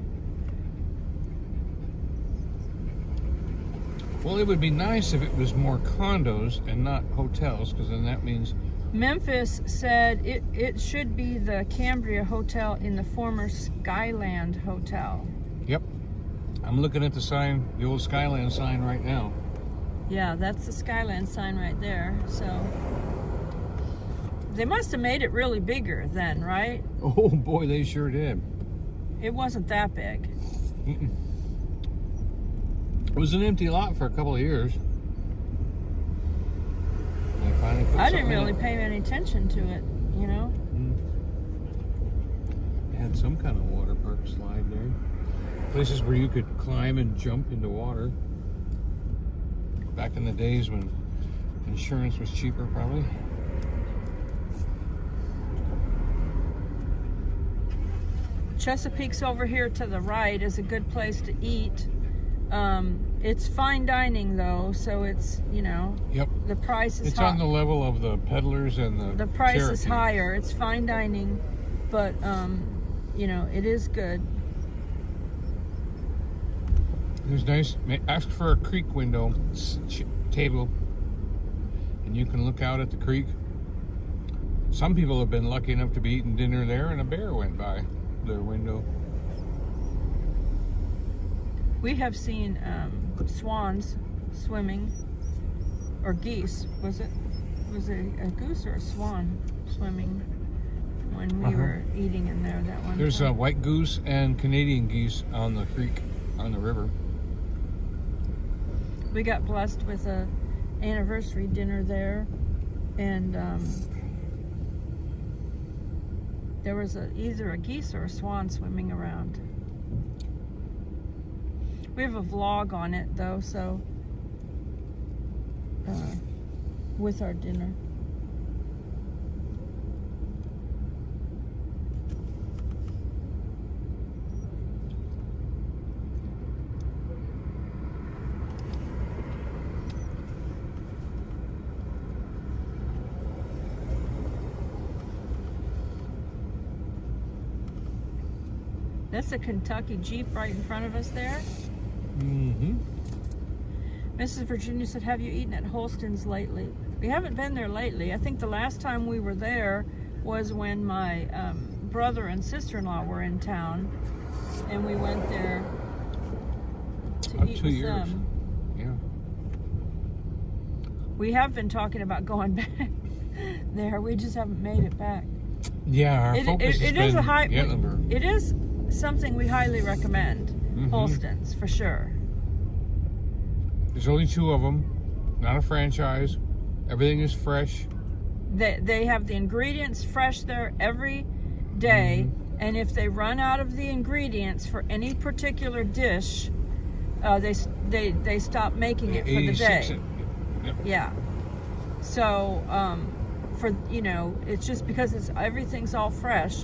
Well, it would be nice if it was more condos and not hotels, because then that means... Memphis said it should be the Cambria Hotel in the former Skyland Hotel. Yep. I'm looking at the sign, the old Skyland sign right now. Yeah, that's the Skyland sign right there. So they must have made it really bigger then, right? Oh boy, they sure did. It wasn't that big. Mm-mm. It was an empty lot for a couple of years. They finally put I didn't something in really it. pay any attention to it, you know? They had some kind of water park slide there. Places where you could climb and jump into water. Back in the days when insurance was cheaper, probably. Chesapeake's over here to the right is a good place to eat. It's fine dining though, so it's, you know, Yep. the price is It's high. on the level of the peddlers and The price is Cherokee. higher. It's fine dining, but you know, it is good. There's nice. Ask for a creek window table, and you can look out at the creek. Some people have been lucky enough to be eating dinner there, and a bear went by their window. We have seen swans swimming, or geese. Was it a goose or a swan swimming when we were eating in there that one There's time? white goose and Canadian geese on the creek, on the river. We got blessed with a anniversary dinner there, and there was either a geese or a swan swimming around. We have a vlog on it though, so with our dinner. That's a Kentucky Jeep right in front of us there. Mm-hmm. Mrs. Virginia said, have you eaten at Holston's lately? We haven't been there lately. I think the last time we were there was when my brother and sister-in-law were in town, and we went there to eat 2 with years. them. Yeah. We have been talking about going back there. We just haven't made it back. Yeah, our focus has It been is a Gatlinburg. It is something we highly recommend. Holston's for sure. There's only 2 of them, not a franchise. Everything is fresh. They have the ingredients fresh there every day, and if they run out of the ingredients for any particular dish, they stop making it for the day. Yep. Yeah. So for it's just because everything's all fresh.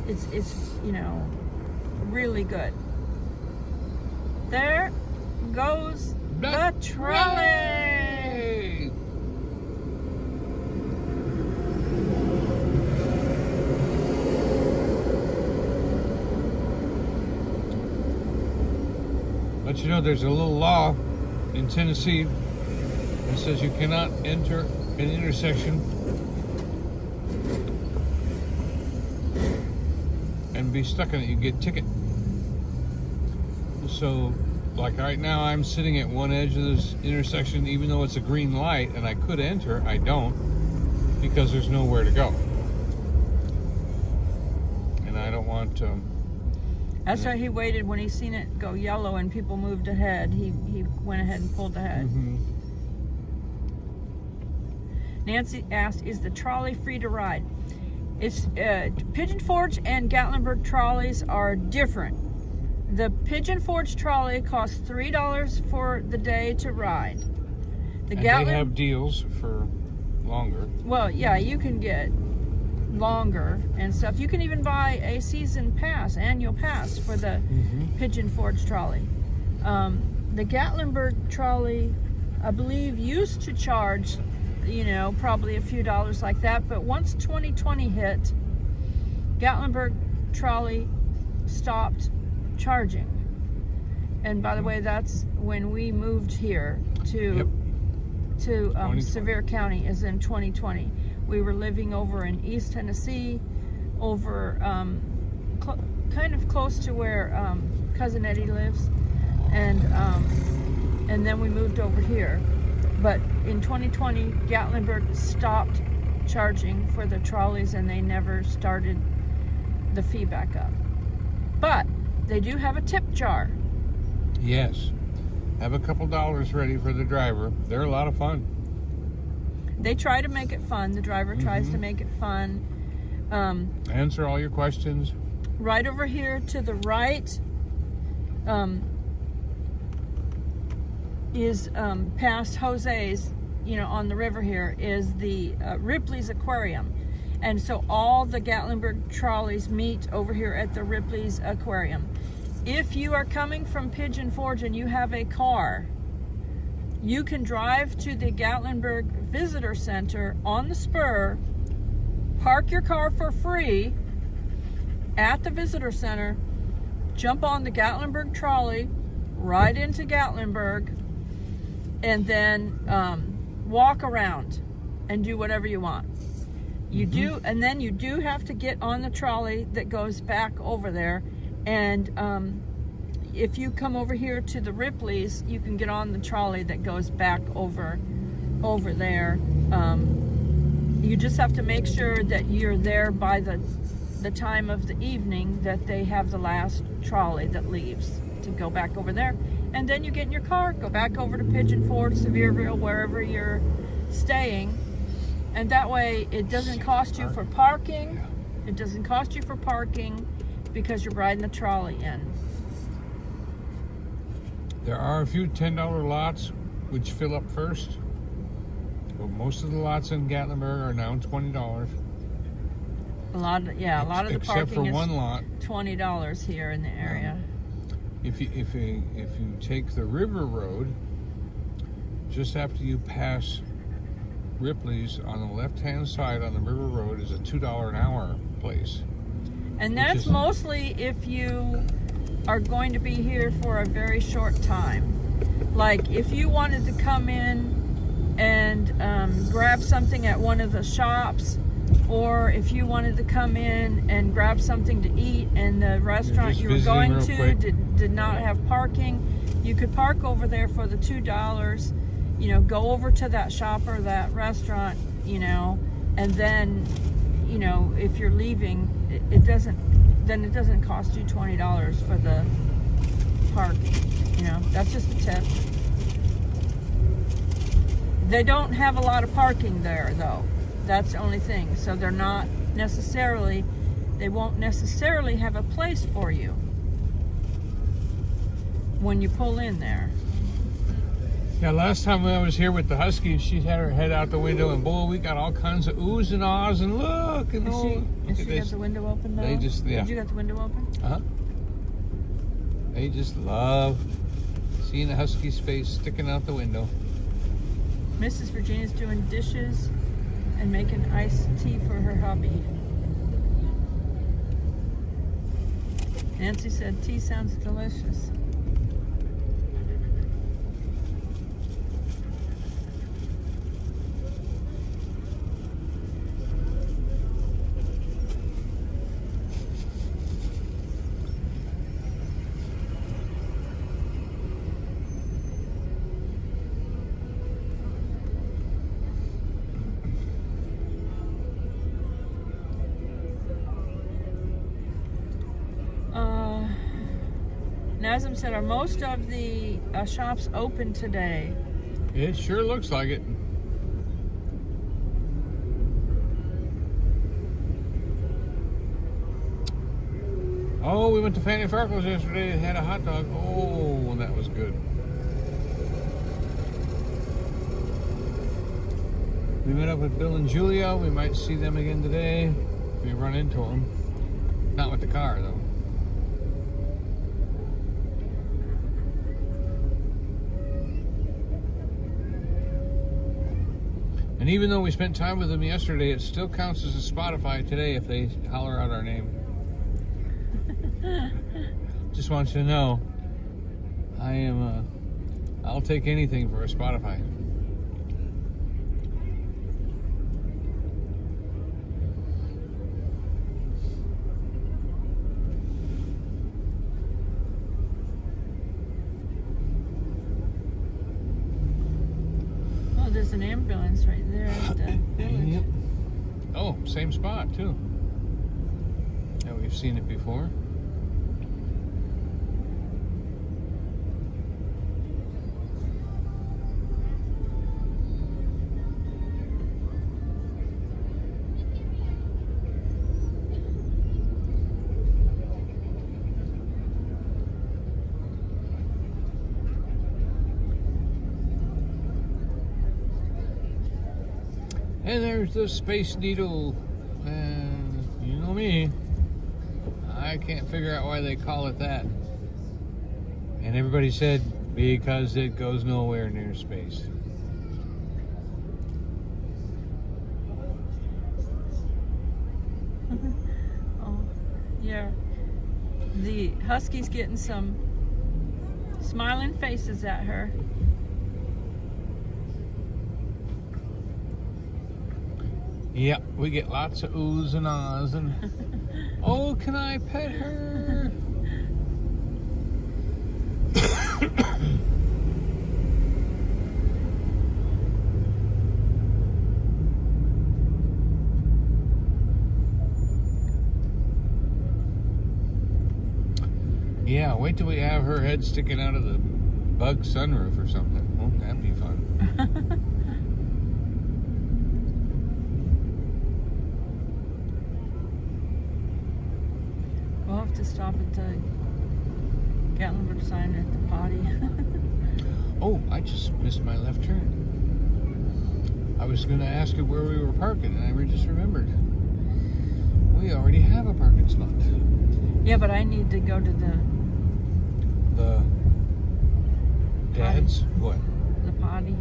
It's really good. There goes the trolley. Let you know there's a little law in Tennessee that says you cannot enter an intersection and be stuck in it. You get a ticket. So, like right now, I'm sitting at one edge of this intersection, even though it's a green light and I could enter, I don't, because there's nowhere to go. And I don't want to. That's why he waited when he seen it go yellow and people moved ahead. He went ahead and pulled ahead. Nancy asked, "Is the trolley free to ride?" It's Pigeon Forge and Gatlinburg trolleys are different. The Pigeon Forge trolley costs $3 for the day to ride. They have deals for longer. Well, yeah, you can get longer and stuff. You can even buy a season pass, annual pass for the Pigeon Forge trolley. The Gatlinburg trolley, I believe, used to charge, probably a few dollars like that. But once 2020 hit, Gatlinburg trolley stopped charging. And by the way, that's when we moved here to Sevier County, is in 2020. We were living over in East Tennessee, over kind of close to where Cousin Eddie lives, and then we moved over here. But in 2020, Gatlinburg stopped charging for the trolleys, and they never started the fee back up. But they do have a tip jar. Yes. Have a couple dollars ready for the driver. They're a lot of fun. They try to make it fun. The driver tries to make it fun. Answer all your questions. Right over here to the right is past Jose's, on the river here, is the Ripley's Aquarium. And so all the Gatlinburg trolleys meet over here at the Ripley's Aquarium. If you are coming from Pigeon Forge and you have a car, you can drive to the Gatlinburg Visitor Center on the spur, park your car for free at the Visitor Center, jump on the Gatlinburg trolley, ride into Gatlinburg, and then walk around and do whatever you want. You do, and then you do have to get on the trolley that goes back over there. And if you come over here to the Ripley's, you can get on the trolley that goes back over there. You just have to make sure that you're there by the time of the evening that they have the last trolley that leaves to go back over there. And then you get in your car, go back over to Pigeon Forge, Sevierville, wherever you're staying. And that way it doesn't cost you for parking. It doesn't cost you for parking because you're riding the trolley in. There are a few $10 lots which fill up first. But most of the lots in Gatlinburg are now $20. A lot of the Except parking for is one lot. $20 here in the area. If you take the river road, just after you pass Ripley's, on the left-hand side on the river road is a $2 an hour place. And that's mostly if you are going to be here for a very short time. Like if you wanted to come in and grab something at one of the shops, or if you wanted to come in and grab something to eat and the restaurant you were going to did not have parking, you could park over there for the $2, go over to that shop or that restaurant, And then, you know, if you're leaving, it doesn't cost you $20 for the parking. You know, that's just a tip. They don't have a lot of parking there, though. That's the only thing. So they won't necessarily have a place for you when you pull in there. Yeah, last time I was here with the Husky, she had her head out the window, and boy, we got all kinds of oohs and ahs, and look, and Is she got the window open, though? They just, yeah. Did you got the window open? Uh-huh. They just love seeing the Husky's face sticking out the window. Mrs. Virginia's doing dishes and making iced tea for her hubby. Nancy said tea sounds delicious. Nazim said, are most of the shops open today? It sure looks like it. Oh, we went to Fanny Farkle's yesterday and had a hot dog. Oh, that was good. We met up with Bill and Julia. We might see them again today if we run into them. Not with the car, though. And even though we spent time with them yesterday, it still counts as a Spotify today if they holler out our name. Just want you to know, I'll take anything for a Spotify. There's an ambulance right there at the village. Yep. Oh, same spot too. Yeah, we've seen it before. And there's the Space Needle, and you know me, I can't figure out why they call it that. And everybody said, because it goes nowhere near space. Oh, yeah. The Husky's getting some smiling faces at her. Yep, we get lots of oohs and ahs and oh, can I pet her? Yeah, wait till we have her head sticking out of the bug sunroof or something. Won't that be fun? We'll have to stop at the Gatlinburg sign at the potty. Oh, I just missed my left turn. I was going to ask you where we were parking, and I just remembered. We already have a parking spot. Yeah, but I need to go to the dad's? What? The potty.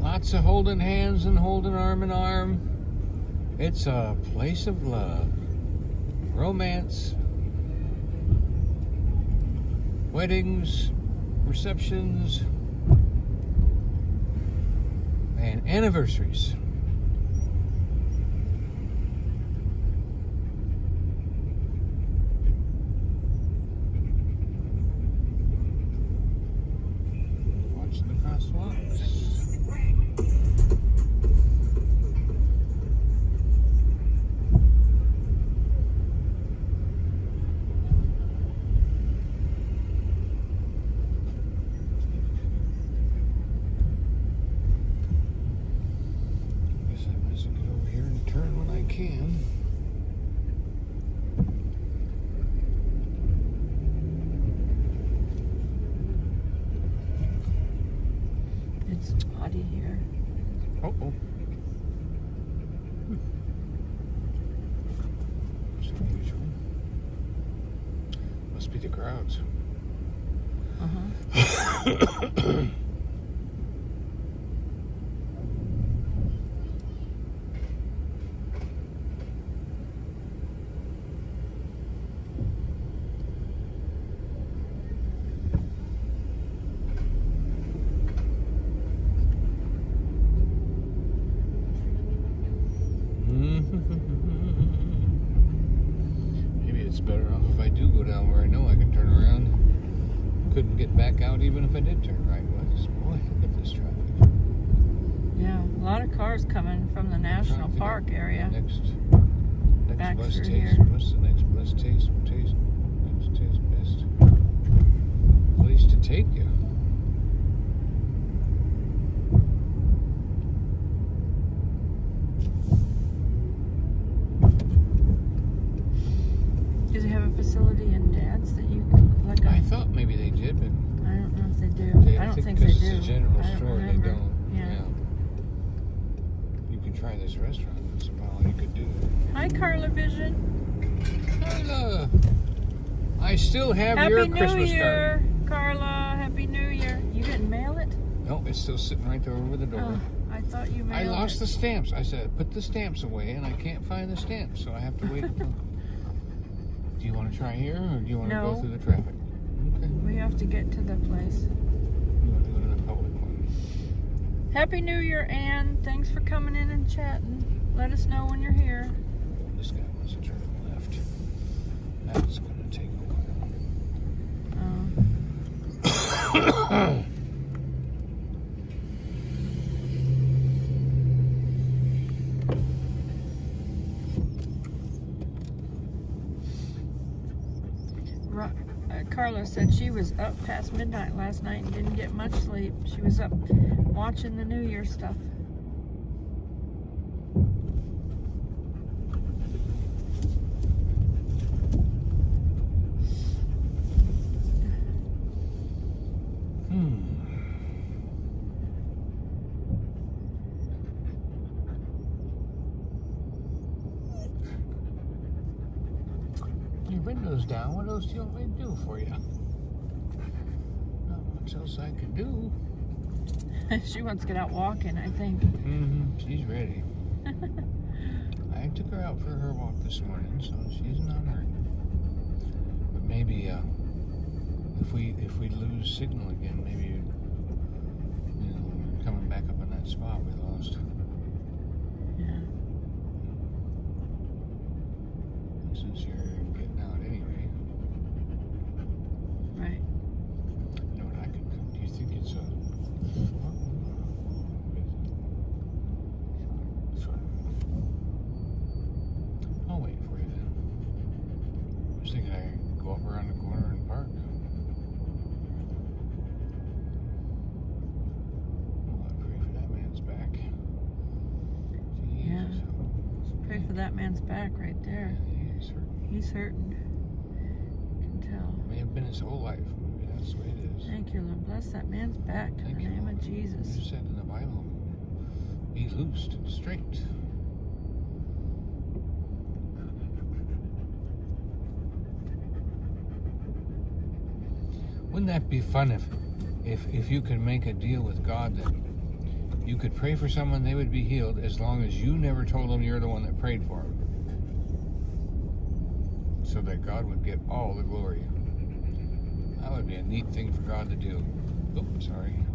Lots of holding hands and holding arm in arm. It's a place of love. romance, weddings, receptions, and anniversaries. Watching the crosswalks. Turn when I can. It's spotty here. Oh. It's unusual. Must be the crowds. Uh-huh. Maybe it's better off if I do go down where I know I can turn around. Couldn't get back out even if I did turn right. Boy, look at this traffic. Yeah, a lot of cars coming from the national park area. Next Back bus through taste. here. What's the next bus taste? Next taste best place to take you. Do they have a facility in Dad's that you like? I thought maybe they did, but I don't know if they do. I don't think they do. It's a general I don't store. remember. They don't. Yeah. You can try this restaurant. That's about all you could do. Hi, Carla Vision. Carla, I still have Happy your New Christmas Year, card. Carla. Happy New Year. You didn't mail it? No, it's still sitting right there over the door. Oh, I thought you mailed I lost it. the stamps. I said, put the stamps away, and I can't find the stamps, so I have to wait until. Do you want to try here, or do you want to go No. through the traffic? Okay. We have to get to the place. You want to go to the public one? Happy New Year, Ann. Thanks for coming in and chatting. Let us know when you're here. This guy wants to turn left. That's going to take a while. Carla said she was up past midnight last night and didn't get much sleep. She was up watching the New Year stuff. Your window's down. What else do you want me to do for you? Not much else I can do. She wants to get out walking, I think. She's ready. I took her out for her walk this morning, so she's not hurt. But maybe if we lose signal again, maybe we're coming back up in that spot we lost. Yeah. Since you're getting out anyway. Right. You know what I could do? Do you think it's a... I'll wait for you then. I was thinking I could go up around the corner and park. Well, I pray for that man's back. Yeah. Jesus. Pray for that man's back right there. He's hurting. He's hurting. You can tell. May have been his whole life. Maybe that's the way it is. Thank you, Lord. Bless that man's back in Thank the you, name Lord. of Jesus. You said in the Bible, be loosed, straight. Wouldn't that be fun if you could make a deal with God that you could pray for someone, they would be healed, as long as you never told them you're the one that prayed for them? so that God would get all the glory. That would be a neat thing for God to do. Oops, sorry.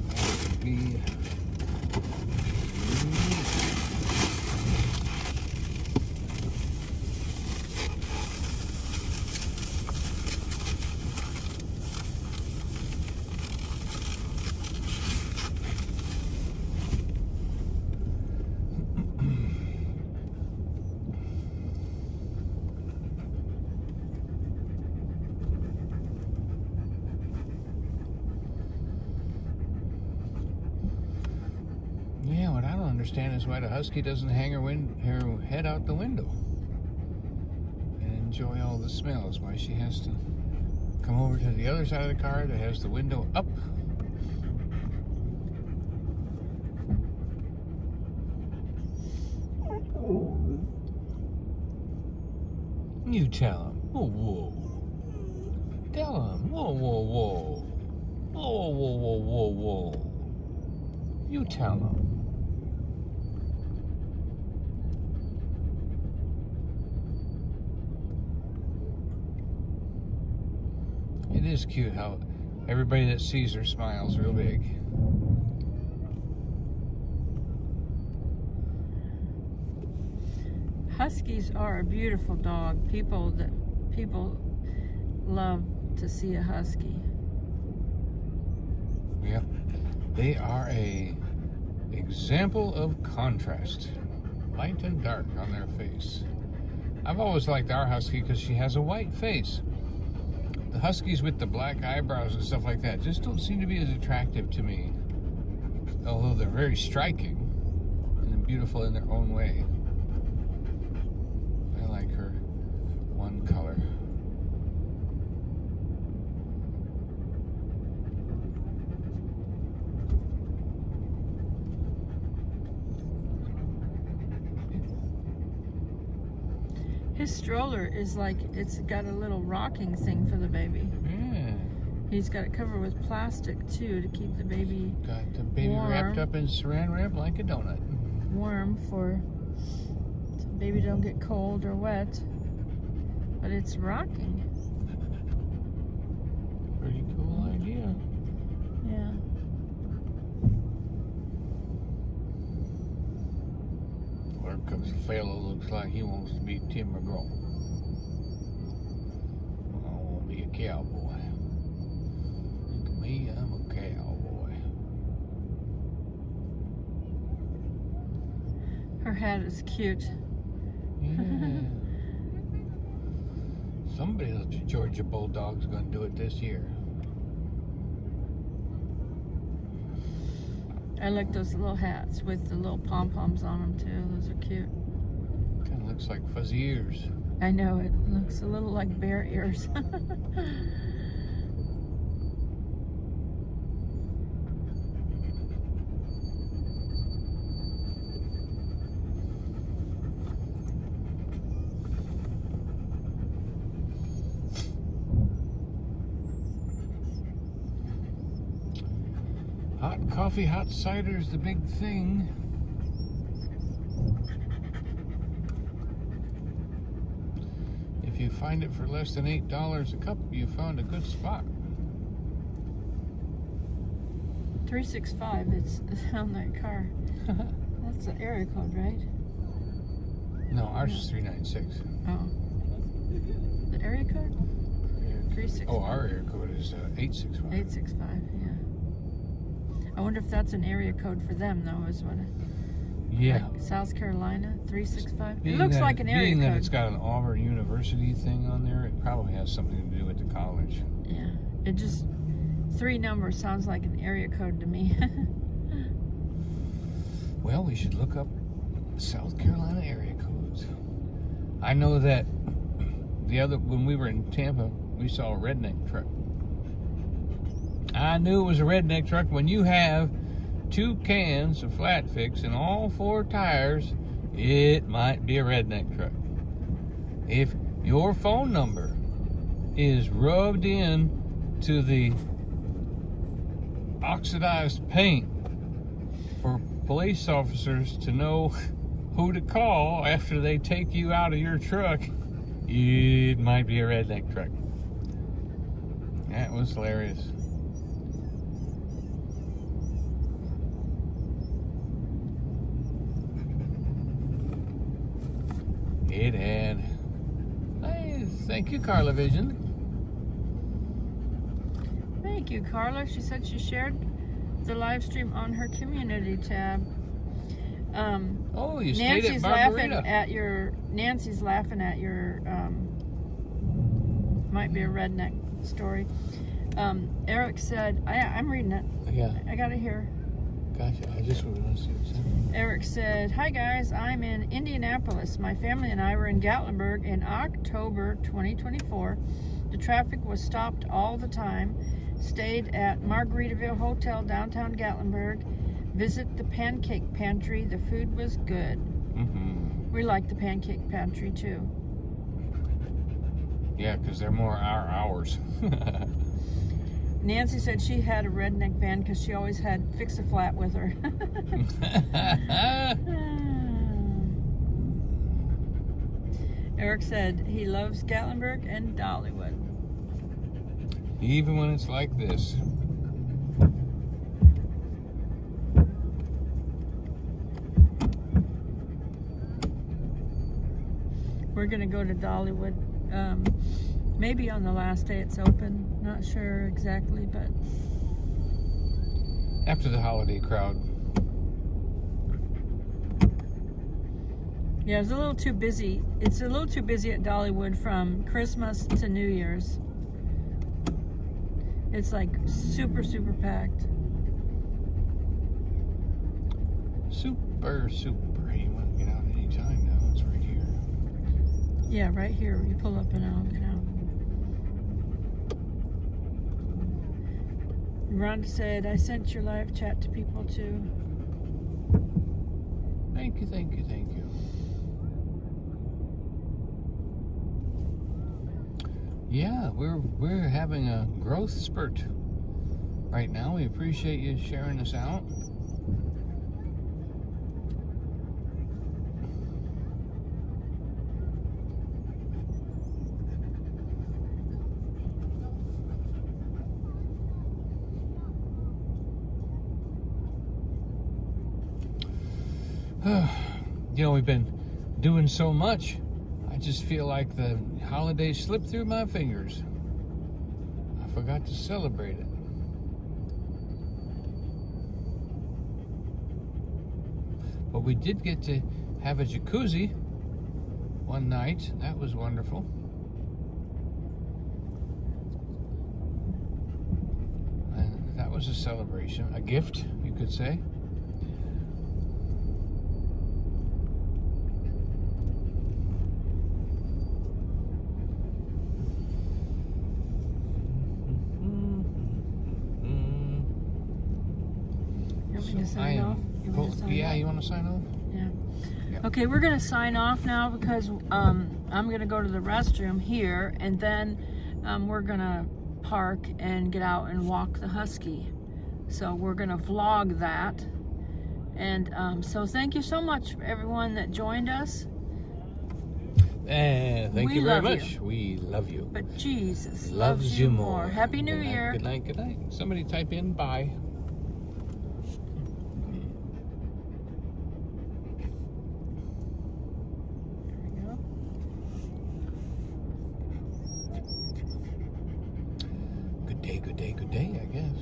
That would be... Yeah, what I don't understand is why the Husky doesn't hang her head out the window and enjoy all the smells. Why she has to come over to the other side of the car that has the window up. You tell him. Whoa, whoa. Tell him. Whoa, whoa, whoa. Whoa, whoa, whoa, whoa, whoa. You tell him. It is cute how everybody that sees her smiles real big. Huskies are a beautiful dog. People love to see a husky. Yeah, they are a example of contrast, light and dark on their face. I've always liked our husky because she has a white face. The huskies with the black eyebrows and stuff like that just don't seem to be as attractive to me, although they're very striking and beautiful in their own way. I like her one color. His stroller is like, it's got a little rocking thing for the baby. Yeah. He's got it covered with plastic too to keep the baby Got the baby warm. wrapped up in saran wrap like a donut. Warm so baby don't get cold or wet. But it's rocking. Pretty cool idea. Yeah. There comes a fellow looks like he wants to be Tim McGraw. I want to be a cowboy. Look at me, I'm a cowboy. Her hat is cute. Yeah. Somebody else, Georgia Bulldog's going to do it this year. I like those little hats with the little pom-poms on them too. Those are cute. Kind of looks like fuzzy ears. I know, it looks a little like bear ears. Hot coffee, hot cider is the big thing. If you find it for less than $8 a cup, you found a good spot. 365, it's on that car. That's the area code, right? No, ours is 396. Oh. The area code? 365. Oh, our area code is 865. 865, yeah. I wonder if that's an area code for them, though, is what? Yeah. Like South Carolina, 365? It Being looks that- like an area Being code. that it's got an Auburn University thing on there, it probably has something to do with the college. Yeah. It just, 3 numbers sounds like an area code to me. Well, we should look up South Carolina area codes. I know that when we were in Tampa, we saw a redneck truck. I knew it was a redneck truck when you have 2 cans of flat fix and all 4 tires. It might be a redneck truck. If your phone number is rubbed in to the oxidized paint for police officers to know who to call after they take you out of your truck. It might be a redneck truck. That was hilarious. It had. Hey, thank you, Carla Vision. Thank you, Carla. She said she shared the live stream on her community tab. Oh, you stayed at Barbarita. Nancy's laughing at your might be a redneck story. Eric said, I'm reading it. Yeah. I got it here. Gotcha. I just want to see what's in. Eric said, "Hi guys, I'm in Indianapolis. My family and I were in Gatlinburg in October 2024. The traffic was stopped all the time. Stayed at Margaritaville Hotel downtown Gatlinburg. Visit the Pancake Pantry. The food was good." Mm-hmm. We like the Pancake Pantry too. Yeah, because they're more our hours. Nancy said she had a redneck van because she always had Fix-A-Flat with her. Eric said he loves Gatlinburg and Dollywood. Even when it's like this. We're going to go to Dollywood. Maybe on the last day it's open. Not sure exactly, but After the holiday crowd. yeah, it's a little too busy. It's a little too busy at Dollywood from Christmas to New Year's. It's like super, super packed. Super. You want to get out any time now. It's right here. Yeah, right here. You pull up and I'll get out. Rhonda said, I sent your live chat to people too. Thank you. Yeah, we're having a growth spurt right now. We appreciate you sharing us out. You know, we've been doing so much. I just feel like the holidays slipped through my fingers. I forgot to celebrate it. But we did get to have a jacuzzi one night. That was wonderful. And that was a celebration, a gift, you could say. Sign off? You want to sign off? Yeah. Okay, we're going to sign off now because I'm going to go to the restroom here, and then we're going to park and get out and walk the Husky. So we're going to vlog that. And so thank you so much, everyone that joined us. Thank you very much. We love you. But Jesus loves you more. Happy New Year. Good night. Somebody type in bye. Good day, I guess.